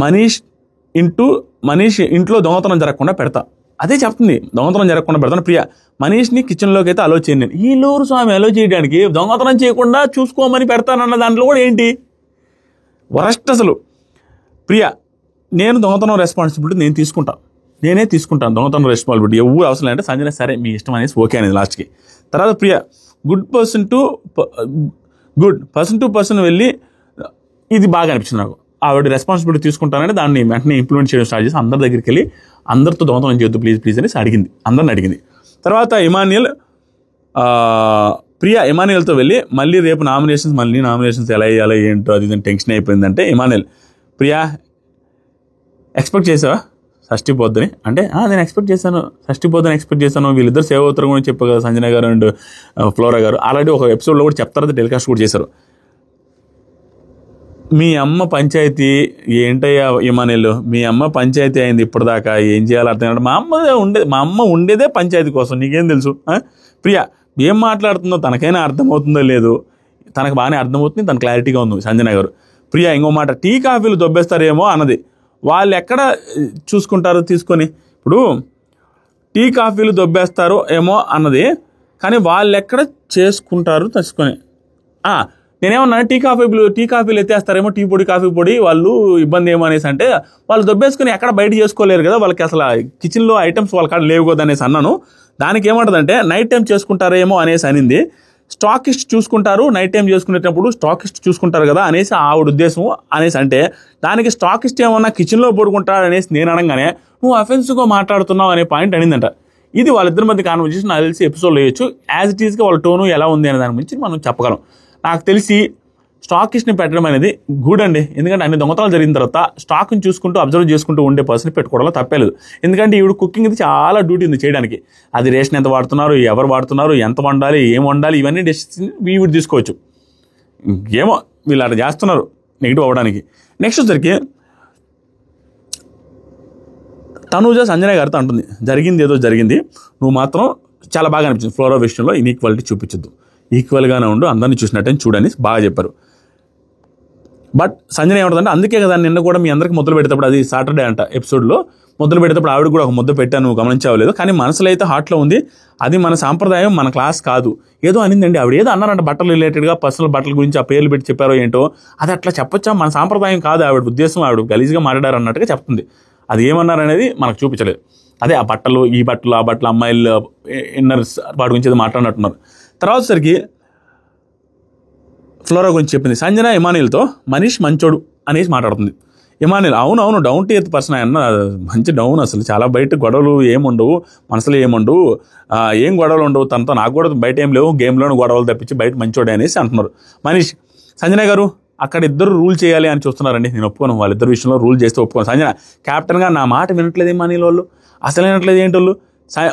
మనీష్ ఇంట్లో దొంగతనం జరగకుండా పెడతా, అదే చెప్తుంది, దొంగతనం జరగకుండా పెడతాను. ప్రియా మనీష్ని కిచెన్లోకి అయితే అలో చేయను నేను. వీళ్ళూరు స్వామి అలో చేయడానికి దొంగతనం చేయకుండా చూసుకోమని పెడతానన్న దాంట్లో కూడా ఏంటి వరస్ట్ అసలు. ప్రియా నేను దొంగతనం రెస్పాన్సిబిలిటీ నేనే తీసుకుంటాను దొంగతనం రెస్పాన్సిబిలిటీ, ఎవరు అవసరం అంటే సంజన సరే మీ ఇష్టం అనేసి ఓకే అనేది లాస్ట్కి. తర్వాత Priya good person to person వెళ్ళి, ఇది బాగా అనిపించింది నాకు. ఆవిడ రెస్పాన్సిబిలిటీ తీసుకుంటానంటే దాన్ని వెంటనే ఇంప్లిమెంట్ చేయడం స్టార్ట్ చేసి అందరి దగ్గరికి వెళ్ళి అందరితో దొంగతనం చేయొద్దు ప్లీజ్ అనేసి అందరిని అడిగింది. తర్వాత ప్రియా ఇమానుయల్తో వెళ్ళి మళ్ళీ రేపు నామినేషన్స్ ఎలా వేయాలో ఏంటో అది టెన్షన్ అయిపోయిందంటే ప్రియా ఎక్స్పెక్ట్ చేసావా షష్ఠి పోద్దని అంటే నేను ఎక్స్పెక్ట్ చేశాను, షష్ఠి పోద్దని ఎక్స్పెక్ట్ చేశాను, వీళ్ళిద్దరు సేవ్ అవుతారు కూడా చెప్పారు కదా సంజన గారు అండ్ ఫ్లోరా గారు. ఆల్రెడీ ఒక ఎపిసోడ్లో కూడా చెప్తారు, టెలికాస్ట్ కూడా చేశారు. మీ అమ్మ పంచాయతీ ఏంటయ్యా ఇమానుయల్, మీ అమ్మ పంచాయతీ అయింది ఇప్పటిదాకా, ఏం చేయాలో అర్థం కాదు. మా అమ్మ ఉండేదే పంచాయతీ కోసం, నీకేం తెలుసు? ప్రియా ఏం మాట్లాడుతుందో తనకైనా అర్థమవుతుందో లేదు, తనకు బాగానే అర్థమవుతుంది, తన క్లారిటీగా ఉంది సంజన గారు. ప్రియా ఇంకో మాట, టీ కాఫీలు దొబ్బేస్తారేమో అన్నది, వాళ్ళు ఎక్కడ చూసుకుంటారో తీసుకొని, ఇప్పుడు టీ కాఫీలు దొబ్బేస్తారో ఏమో అన్నది, కానీ వాళ్ళు ఎక్కడ చేసుకుంటారు తీసుకొని. నేనేమన్నా టీ కాఫీలు ఎత్తేస్తారేమో, టీ పొడి కాఫీ పొడి వాళ్ళు ఇబ్బంది ఏమో అనేసి అంటే, వాళ్ళు దొబ్బేసుకుని ఎక్కడ బయట చేసుకోలేరు కదా, వాళ్ళకి అసలు కిచెన్లో ఐటమ్స్ వాళ్ళ కాడ లేవు కదా అనేసి అన్నాను. దానికి ఏమంటుందంటే నైట్ టైం చేసుకుంటారేమో అనేసి అనింది. స్టాకిస్ట్ చూసుకుంటారు, నైట్ టైం చేసుకునేటప్పుడు స్టాకిస్ట్ చూసుకుంటారు కదా అనేసి ఆవిడ ఉద్దేశం అనేసి అంటే, దానికి స్టాకిస్ట్ ఏమన్నా కిచెన్లో పడుకుంటాడు అనేసి నేను అనగానే నువ్వు అఫెన్స్గా మాట్లాడుతున్నావు అనే పాయింట్ అనిందంట. ఇది వాళ్ళిద్దరి మధ్య కాన్వర్జేషన్ నాకు తెలిసి ఎపిసోడ్లో వేయచ్చు. యాజ్ ఇట్ ఈస్గా వాళ్ళ టోను ఎలా ఉంది అనే దాని గురించి మనం చెప్పగలం. నాకు తెలిసి స్టాకిస్ట్ని పెట్టడం అనేది గుడ్ అండి, ఎందుకంటే అన్ని దొంగతనాలు జరిగిన తర్వాత స్టాక్ని చూసుకుంటూ అబ్జర్వ్ చేసుకుంటూ ఉండే పర్సన్ పెట్టుకోవడంలో తప్పలేదు. ఎందుకంటే ఈవిడ కుకింగ్ ఇది చాలా డ్యూటీ ఉంది చేయడానికి. అది రేషన్ ఎంత వాడుతున్నారు, ఎవరు వాడుతున్నారు, ఎంత వండాలి, ఏం వండాలి, ఇవన్నీ డెసిషన్ ఈవిడ తీసుకోవచ్చు. ఏమో వీళ్ళు అలా చేస్తున్నారు నెగిటివ్ అవ్వడానికి. నెక్స్ట్ వచ్చరికి తనూజ సంజయ్ గారితో అంటుంది, జరిగింది ఏదో జరిగింది, నువ్వు మాత్రం చాలా బాగా అనిపించింది ఫ్లోరా విషయంలో ఇన్ఈక్వాలిటీ చూపించద్దు, ఈక్వల్గానే ఉండు, అందరినీ చూసినట్టని చూడని బాగా చెప్పారు. బట్ సంజన ఏమంటుందంటే, అందుకే కదా నిన్న కూడా మీ అందరికి ముద్దలు పెట్టేటప్పుడు, అది సాటర్డే అంట ఎపిసోడ్లో ముద్దలు పెట్టేటప్పుడు ఆవిడ కూడా ఒక ముద్ద పెట్టాను, గమనించవలేదు, కానీ మనసులో అయితే హార్ట్లో ఉంది, అది మన సాంప్రదాయం, మన క్లాస్ కాదు, ఏదో అనిందండి ఆవిడ. ఏదో అన్నారంట బట్టలు రిలేటెడ్గా, పర్సనల్ బట్టల గురించి ఆ పేర్లు పెట్టి చెప్పారో ఏంటో, అది అట్లా చెప్పొచ్చా, మన సాంప్రదాయం కాదు ఆవిడ ఉద్దేశం, ఆవిడ గలీజ్గా మాట్లాడారు అన్నట్టుగా చెప్తుంది. అది ఏమన్నారనేది మనకు చూపించలేదు. అదే ఆ బట్టలు, ఈ బట్టలు, ఆ బట్టలు, అమ్మాయిలు ఇన్నర్స్ వాటి గురించి ఏదో మాట్లాడినట్టున్నారు. తర్వాత సరికి ఫ్లోరా గురించి చెప్పింది సంజన ఇమానుయల్తో, మనీష్ మంచోడు అనేసి మాట్లాడుతుంది. ఇమానియల్ అవును డౌన్ టు ఎర్త్ పర్సన్ ఆయన మంచి డౌన్, అసలు చాలా బయట గొడవలు ఏముండవు, మనసులో ఏముండవు, ఏం గొడవలు ఉండవు తనతో, నాకు కూడా బయట ఏం లేవు, గేమ్లోనే గొడవలు తప్పించి బయట మంచోడే అనేసి అంటున్నారు. మనీష్ సంజన గారు అక్కడ ఇద్దరు రూల్ చేయాలి అని చూస్తున్నారండి. నేను ఒప్పుకోను, వాళ్ళిద్దరు విషయంలో రూల్ చేస్తే ఒప్పుకోను. సంజన క్యాప్టెన్గా నా మాట వినట్లేదు ఇమానియల్ వాళ్ళు, అసలు వినట్లేదు ఏంటి వాళ్ళు.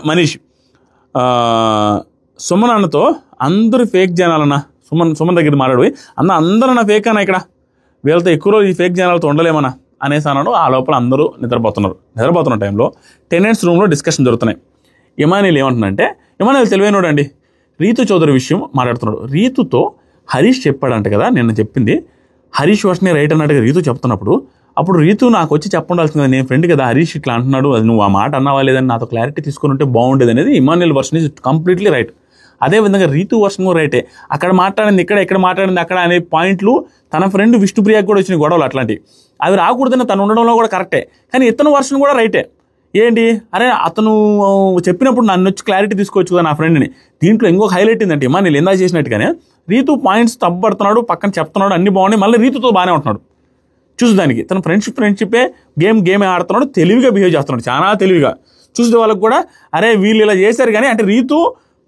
మనీష్ సుమన్ అన్నతో అందరూ ఫేక్ జనాలన్నా, సుమన్ దగ్గర మాట్లాడి అందరూ ఫేక్ అన్న, ఇక్కడ వీళ్ళతో ఎక్కువ రోజు ఈ ఫేక్ జనాలతో ఉండలేమన్నా అనేసి అన్నాడు. ఆ లోపల అందరూ నిద్రపోతున్న టైంలో టెనెంట్స్ రూమ్లో డిస్కషన్ జరుగుతున్నాయి. ఇమానియల్ ఏమంటున్నాడంటే, ఇమానియల్ తెలివైనోడు అండి, రీతు చౌదరి విషయం మాట్లాడుతున్నాడు. రీతుతో హరీష్ చెప్పాడంట కదా, నిన్న చెప్పింది హరీష్ వర్షనే రైట్ అన్నట్టుగా రీతు చెప్తున్నప్పుడు, అప్పుడు రీతు నాకు వచ్చి చెప్పండాల్సింది కదా, నేను ఫ్రెండ్ కదా, హరీష్ ఇట్లా అంటున్నాడు, అది నువ్వు ఆ మాట అన్నావా లేదని నాతో క్లారిటీ తీసుకుని ఉంటే బాగుండేది అనేది Emmanuel version is completely right. అదేవిధంగా రీతు వర్షన్ కూడా రైటే, అక్కడ మాట్లాడింది ఇక్కడ మాట్లాడింది అక్కడ అనే పాయింట్లు తన ఫ్రెండ్ విష్ణుప్రియకి కూడా వచ్చిన గొడవలు అట్లాంటివి, అవి రాకూడదని తను ఉండడంలో కూడా కరెక్టే. కానీ ఇతను వర్షన్ కూడా రైటే. ఏంటి, అరే అతను చెప్పినప్పుడు నన్ను వచ్చి క్లారిటీ తీసుకోవచ్చు కదా నా ఫ్రెండ్ని. దీంట్లో ఇంకొక హైలైట్ ఏంటంటే ఇమానియల్ ఎందా చేసినట్టుగానే రీతు పాయింట్స్ తప్పబడుతున్నాడు, పక్కన చెప్తున్నాడు, అన్ని బాగున్నాయి, మళ్ళీ రీతుతో బాగానే ఉంటున్నాడు. చూసేదానికి తన ఫ్రెండ్షిప్పే గేమే ఆడుతున్నాడు, తెలివిగా బిహేవ్ చేస్తున్నాడు, చాలా తెలివిగా. చూసే వాళ్ళకి కూడా అరే వీళ్ళు ఇలా చేశారు కానీ, అంటే రీతు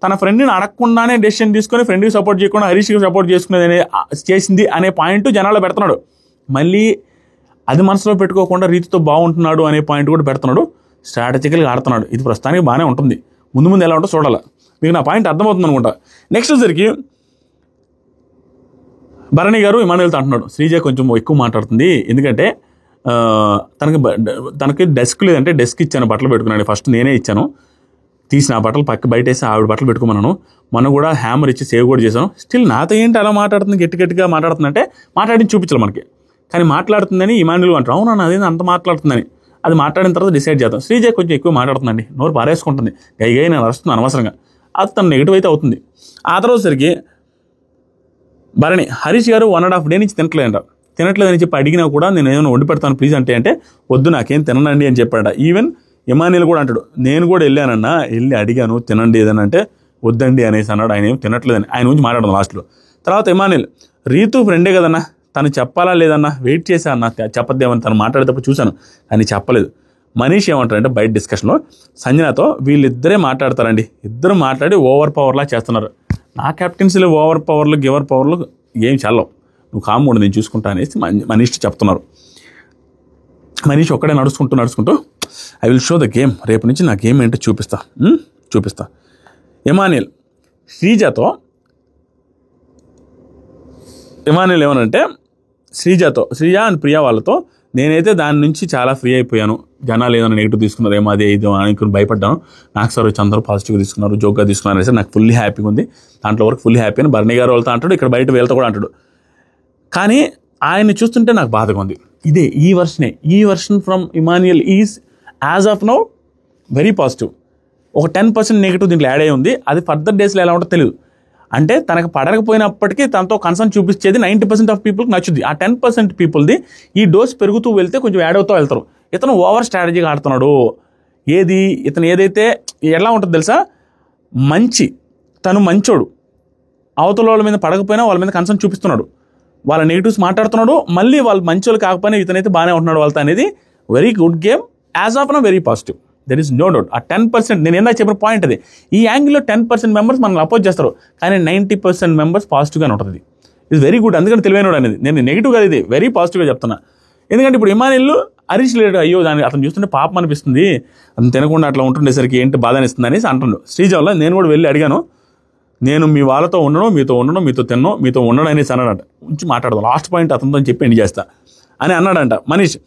తన ఫ్రెండ్ని అడగకుండానే డెసిషన్ తీసుకొని ఫ్రెండ్కి సపోర్ట్ చేయకుండా హరీష్కి సపోర్ట్ చేసింది అనే పాయింట్ జనాల్లో పెడుతున్నాడు. మళ్ళీ అది మనసులో పెట్టుకోకుండా రీతుతో బాగుంటున్నాడు అనే పాయింట్ కూడా పెడుతున్నాడు. స్ట్రాటజికల్గా ఆడుతున్నాడు. ఇది ప్రస్తుతానికి బాగానే ఉంటుంది, ముందు ఎలా ఉంటుందో చూడాలి. మీకు నా పాయింట్ అర్థమవుతుంది అనుకుంటా. నెక్స్ట్ వచ్చేసరికి భరణి గారు ఇమానియల్తో అంటున్నాడు, శ్రీజ కొంచెం ఎక్కువ మాట్లాడుతుంది, ఎందుకంటే తనకి డెస్క్ లేదంటే డెస్క్ ఇచ్చాను, బట్టలు పెట్టుకున్నాడు. ఫస్ట్ నేనే ఇచ్చాను, తీసి నా బట్టలు బయట వేసి ఆవిడ బట్టలు పెట్టుకోమన్నాను. మొన్న కూడా హ్యామర్ ఇచ్చి సేవ్ కూడా చేశాను. స్టిల్ నాతో ఏంటి అలా మాట్లాడుతుంది, గట్టిగా మాట్లాడుతుందంటే మాట్లాడి చూపించాలి మనకి. కానీ మాట్లాడుతుందని ఇమానియల్ అంటారు, అవునా అదేంటి అంత మాట్లాడుతుందని. అది మాట్లాడిన తర్వాత డిసైడ్ చేద్దాం. శ్రీజ కొంచెం ఎక్కువ మాట్లాడుతుందండి, నోరు పారేసుకుంటుంది, గై నేను అరుస్తున్నాను అనవసరంగా, అది తను నెగిటివ్ అయితే అవుతుంది. ఆ తర్వాత సరికి భరణి హరీష్ గారు 1.5 day నుంచి తినట్లేదని చెప్పి అడిగినా కూడా నేను ఏమైనా వండి పెడతాను ప్లీజ్ అంటే వద్దు నాకేం తినండి అని చెప్పాడ. ఈవెన్ ఇమానియల్ కూడా అంటాడు, నేను కూడా వెళ్ళానన్నా, వెళ్ళి అడిగాను తినండి ఏదని అంటే వద్దండి అనేసి అన్నాడు. ఆయన ఏం తినట్లేదని ఆయన గురించి మాట్లాడదాం లాస్ట్లో. తర్వాత ఇమానియల్ రీతు ఫ్రెండే కదన్నా, తను చెప్పాలా లేదన్నా వెయిట్ చేశా అన్న, చెప్పద్దేమని తను మాట్లాడేటప్పుడు చూశాను కానీ చెప్పలేదు. మనీష్ ఏమంటారంటే బయట డిస్కషన్లో సంజనతో వీళ్ళిద్దరే మాట్లాడతారండి, ఇద్దరు మాట్లాడి ఓవర్ పవర్లా చేస్తున్నారు. నా కెప్టెన్సీలో ఓవర్ పవర్లు గివర్ పవర్లు ఏం చల్లవు, నువ్వు కామ్గా నేను చూసుకుంటా అనేసి మనీష్ చెప్తున్నారు. మనీష్ ఒక్కడే నడుచుకుంటూ I will show the game, రేపు నుంచి నా గేమ్ ఏంటో చూపిస్తా. ఇమానియల్ ఏమనంటే శ్రీజ అండ్ ప్రియా వాళ్ళతో నేనైతే దాని నుంచి చాలా ఫ్రీ అయిపోయాను, జనాలు ఏదైనా నెగిటివ్ తీసుకున్నారు ఏమో అదే ఇది అనుకుని భయపడ్డాను, నాకు సార్ వచ్చి అందరూ పాజిటివ్గా తీసుకున్నారు, జోక్గా తీసుకున్నారు అనేసి నాకు ఫుల్లీ హ్యాపీగా ఉంది, దాంట్లో వరకు ఫుల్లీ హ్యాపీ అని భరణి గారు వాళ్ళతో అంటాడు, ఇక్కడ బయట వీళ్ళతో కూడా అంటాడు. కానీ ఆయన్ని చూస్తుంటే నాకు బాధగా ఉంది. ఇదే ఈ version from Emmanuel is as of now very positive. ఒక 10% నెగిటివ్ దీంట్లో యాడ్ అయ్యి ఉంది, అది ఫర్దర్ డేస్లో ఎలా ఉంటుందో తెలియదు. అంటే తనకు పడకపోయినప్పటికీ తనతో కన్సర్న్ చూపించేది 90% ఆఫ్ పీపుల్కి నచ్చుద్ది. ఆ 10% పీపుల్ది ఈ డోస్ పెరుగుతూ వెళ్తే కొంచెం యాడ్ అవుతూ వెళ్తారు. ఇతను ఓవర్ స్ట్రాటజీగా ఆడుతున్నాడు. ఇతను ఏదైతే ఎలా ఉంటుంది తెలుసా, తను మంచోడు, అవతల వాళ్ళ మీద పడకపోయినా వాళ్ళ మీద కన్సర్న్ చూపిస్తున్నాడు, వాళ్ళ నెగిటివ్స్ మాట్లాడుతున్నాడు, మళ్ళీ వాళ్ళు మంచోళ్ళు కాకపోయినా ఇతనైతే బాగానే ఉంటున్నాడు వాళ్ళతో అనేది very good game as of now, very positive. There is no doubt. ఆ 10% నేను ఏందా చెప్పిన పాయింట్ అది, ఈ యాంగిల్లో 10% మెంబర్స్ మనల్ని అపోజ్ చేస్తారు, కానీ 90% మెంబర్స్ పాజిటివ్గానే ఉంటుంది. ఇది వెరీ గుడ్, అందుకని తెలివైనడు అనేది. నేను నెగిటివ్ కాదు, ఇది వెరీ పాజిటివ్గా చెప్తున్నా. ఎందుకంటే ఇప్పుడు ఇమానియల్ హరీష్ లేడు, అయ్యో దాన్ని అతను చూస్తుంటే పాపం అనిపిస్తుంది, అతను తినకుండా అట్లా ఉంటుండేసరికి ఏంటి బాధ అనిస్తుంది అనేసి అంటున్నాడు. శ్రీజ వల్ల నేను కూడా వెళ్ళి అడిగాను, నేను మీ వాళ్ళతో ఉండను, మీతో తిన్నో, మీతో ఉండడం అనేసి అన్నాడంట. ఉంచి మాట్లాడదాం, లాస్ట్ పాయింట్ అతనితో చెప్పి ఎండ్ చేస్తా అని అన్నాడంట మనీష్.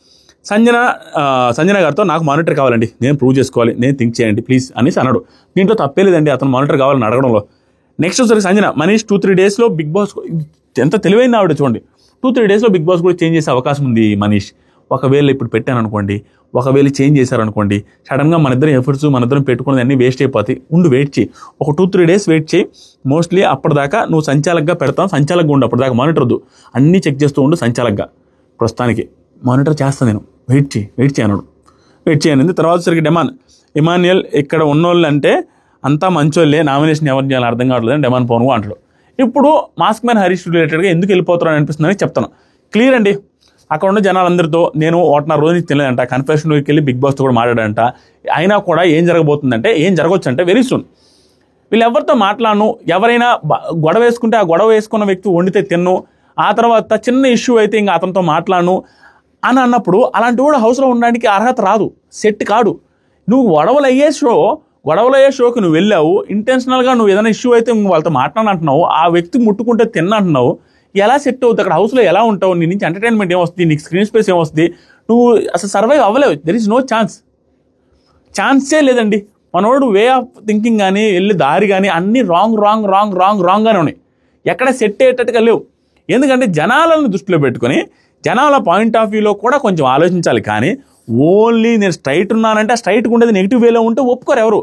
సంజన గారితో నాకు మానిటర్ కావాలండి, నేను ప్రూవ్ చేసుకోవాలి, నేను థింక్ చేయండి ప్లీజ్ అనేసి అన్నాడు. దీంట్లో తప్పే లేదండి అతను మానిటర్ కావాలని అడగడంలో. నెక్స్ట్ వచ్చేసరికి సంజన మనీష్ 2-3 daysలో బిగ్ బాస్, ఎంత తెలివైంది ఆవిడ చూడండి, 2-3 daysలో బిగ్ బాస్ కూడా చేంజ్ చేసే అవకాశం ఉంది మనీష్. ఒకవేళ ఇప్పుడు పెట్టాను అనుకోండి, ఒకవేళ చేంజ్ చేశారనుకోండి, సడన్గా మన ఇద్దరం ఎఫర్ట్స్ మన ఇద్దరం పెట్టుకున్నది అన్నీ వేస్ట్ అయిపోతాయి. వెయిట్ చేయి, ఒక 2-3 days వెయిట్ చేయి. మోస్ట్లీ అప్పటిదాకా నువ్వు సంచాలకుగా పెడతావు, సంచాలకుగా ఉండు, అప్పటిదాకా మానిటర్ వద్దు, అన్నీ చెక్ చేస్తూ ఉండు సంచాలకుగా. ప్రస్తుతానికి మానిటర్ చేస్తాను నేను, వెయిట్ చేయి అన్నాడు. వెయిట్ చేయనుంది. తర్వాత సరికి ఇమానియల్ ఇక్కడ ఉన్నోళ్ళు అంటే అంతా మంచోళ్ళే, నామినేషన్ ఎవరు చేయాలని అర్థం కావట్లేదు డెమాన్ పవన్ అంటాడు. ఇప్పుడు మాస్క్ మ్యాన్ హరీష్ రిలేటెడ్గా ఎందుకు వెళ్ళిపోతారని అనిపిస్తుందని చెప్తాను. క్లియర్ అండి, అక్కడ ఉన్న జనాలందరితో నేను ఒకటిన్నర రోజు నుంచి తినలేదంట, కన్ఫెషన్కి వెళ్ళి బిగ్ బాస్తో కూడా మాట్లాడాడంట. అయినా కూడా ఏం జరగబోతుందంటే, ఏం జరగవచ్చు అంటే వెరీ సూన్ వీళ్ళు ఎవరితో మాట్లాడను, ఎవరైనా గొడవ వేసుకుంటే ఆ గొడవ వేసుకున్న వ్యక్తి వండితే తిన్ను, ఆ తర్వాత చిన్న ఇష్యూ అయితే ఇంకా అతనితో మాట్లాడను అని అన్నప్పుడు అలాంటి కూడా హౌస్లో ఉండడానికి అర్హత రాదు, సెట్ కాడు. నువ్వు గొడవలు అయ్యే షోకి నువ్వు వెళ్ళావు, ఇంటెన్షనల్గా నువ్వు ఏదైనా ఇష్యూ అయితే వాళ్ళతో మాట్లాడంటున్నావు, ఆ వ్యక్తి ముట్టుకుంటే తిన్నంటున్నావు, ఎలా సెట్ అవుతుంది అక్కడ హౌస్లో? ఎలా ఉంటావు? నీ నుంచి ఎంటర్టైన్మెంట్ ఏమొస్తుంది, నీకు స్క్రీన్ స్పేస్ ఏమొస్తుంది? నువ్వు అసలు సర్వైవ్ అవ్వలేవు. దెర్ ఈజ్ నో ఛాన్సే లేదండి. మనోడు వే ఆఫ్ థింకింగ్ కానీ వెళ్ళి దారి కానీ అన్నీ రాంగ్గానే ఉన్నాయి, ఎక్కడ సెట్ అయ్యేటట్టుగా లేవు. ఎందుకంటే జనాలను దృష్టిలో పెట్టుకొని జనాల పాయింట్ ఆఫ్ వ్యూలో కూడా కొంచెం ఆలోచించాలి. కానీ ఓన్లీ నేను స్ట్రైట్ ఉన్నానంటే స్ట్రైట్గా ఉండేది నెగిటివ్ వేలో ఉంటే ఒప్పుకోరు ఎవరు.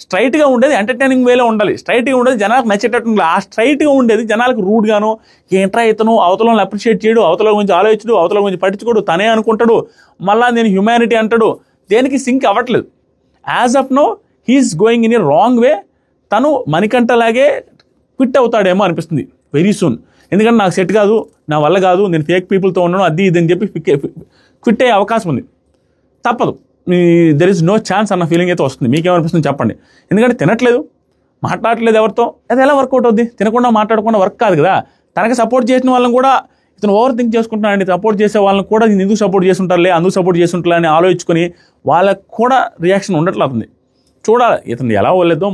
స్ట్రైట్గా ఉండేది ఎంటర్టైనింగ్ వేలో ఉండాలి, స్ట్రైట్గా ఉండేది జనాలకు నచ్చేటట్టు ఉండాలి. ఆ స్ట్రైట్గా ఉండేది జనాలకు రూడ్గాను, ఏంట్రా ఇతను అవతలను అప్రిషియేట్ చేయడు, అవతల గురించి ఆలోచించడు, అవతల గురించి పట్టించుకోడు, తనే అనుకుంటాడు, మళ్ళీ నేను హ్యుమానిటీ అంటాడు, దేనికి సింక్ అవ్వట్లేదు. As of now he is going in a wrong way. తను మణికంఠలాగే క్విట్ అవుతాడేమో అనిపిస్తుంది వెరీ సూన్. ఎందుకంటే నాకు సెట్ కాదు, నా వల్ల కాదు, నేను ఫేక్ పీపుల్తో ఉన్నాను, అది ఇది అని చెప్పి క్విట్ అయ్యే అవకాశం ఉంది. తప్పదు, దెర్ ఇస్ నో ఛాన్స్ అన్న ఫీలింగ్ అయితే వస్తుంది. మీకేమనిపిస్తుంది చెప్పండి. ఎందుకంటే తినట్లేదు, మాట్లాడట్లేదు ఎవరితో, అది ఎలా వర్కౌట్ అవుద్ది? తినకుండా మాట్లాడకుండా వర్క్ కాదు కదా. తనకి సపోర్ట్ చేసిన వాళ్ళని కూడా ఇతను ఓవర్ థింక్ చేసుకుంటున్నాడండి. సపోర్ట్ చేసే వాళ్ళని కూడా నేను ఎందుకు సపోర్ట్ చేస్తుంటారులే, అందుకు సపోర్ట్ చేస్తుంటా అని ఆలోచించుకొని వాళ్ళకు కూడా రియాక్షన్ ఉండట్లేదు. చూడాలి ఇతను ఎలా వెళ్ళేదో.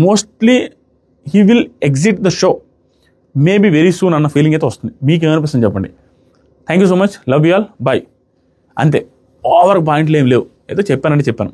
Mostly he will exit the show maybe very soon అన్న ఫీలింగ్ అయితే వస్తుంది. మీకేమనిపిస్తుంది చెప్పండి. Thank you so much, love you all, bye. అంతే, ఓవర్ పాయింట్లు ఏం లేవు, ఏదో చెప్పానంటే చెప్పాను.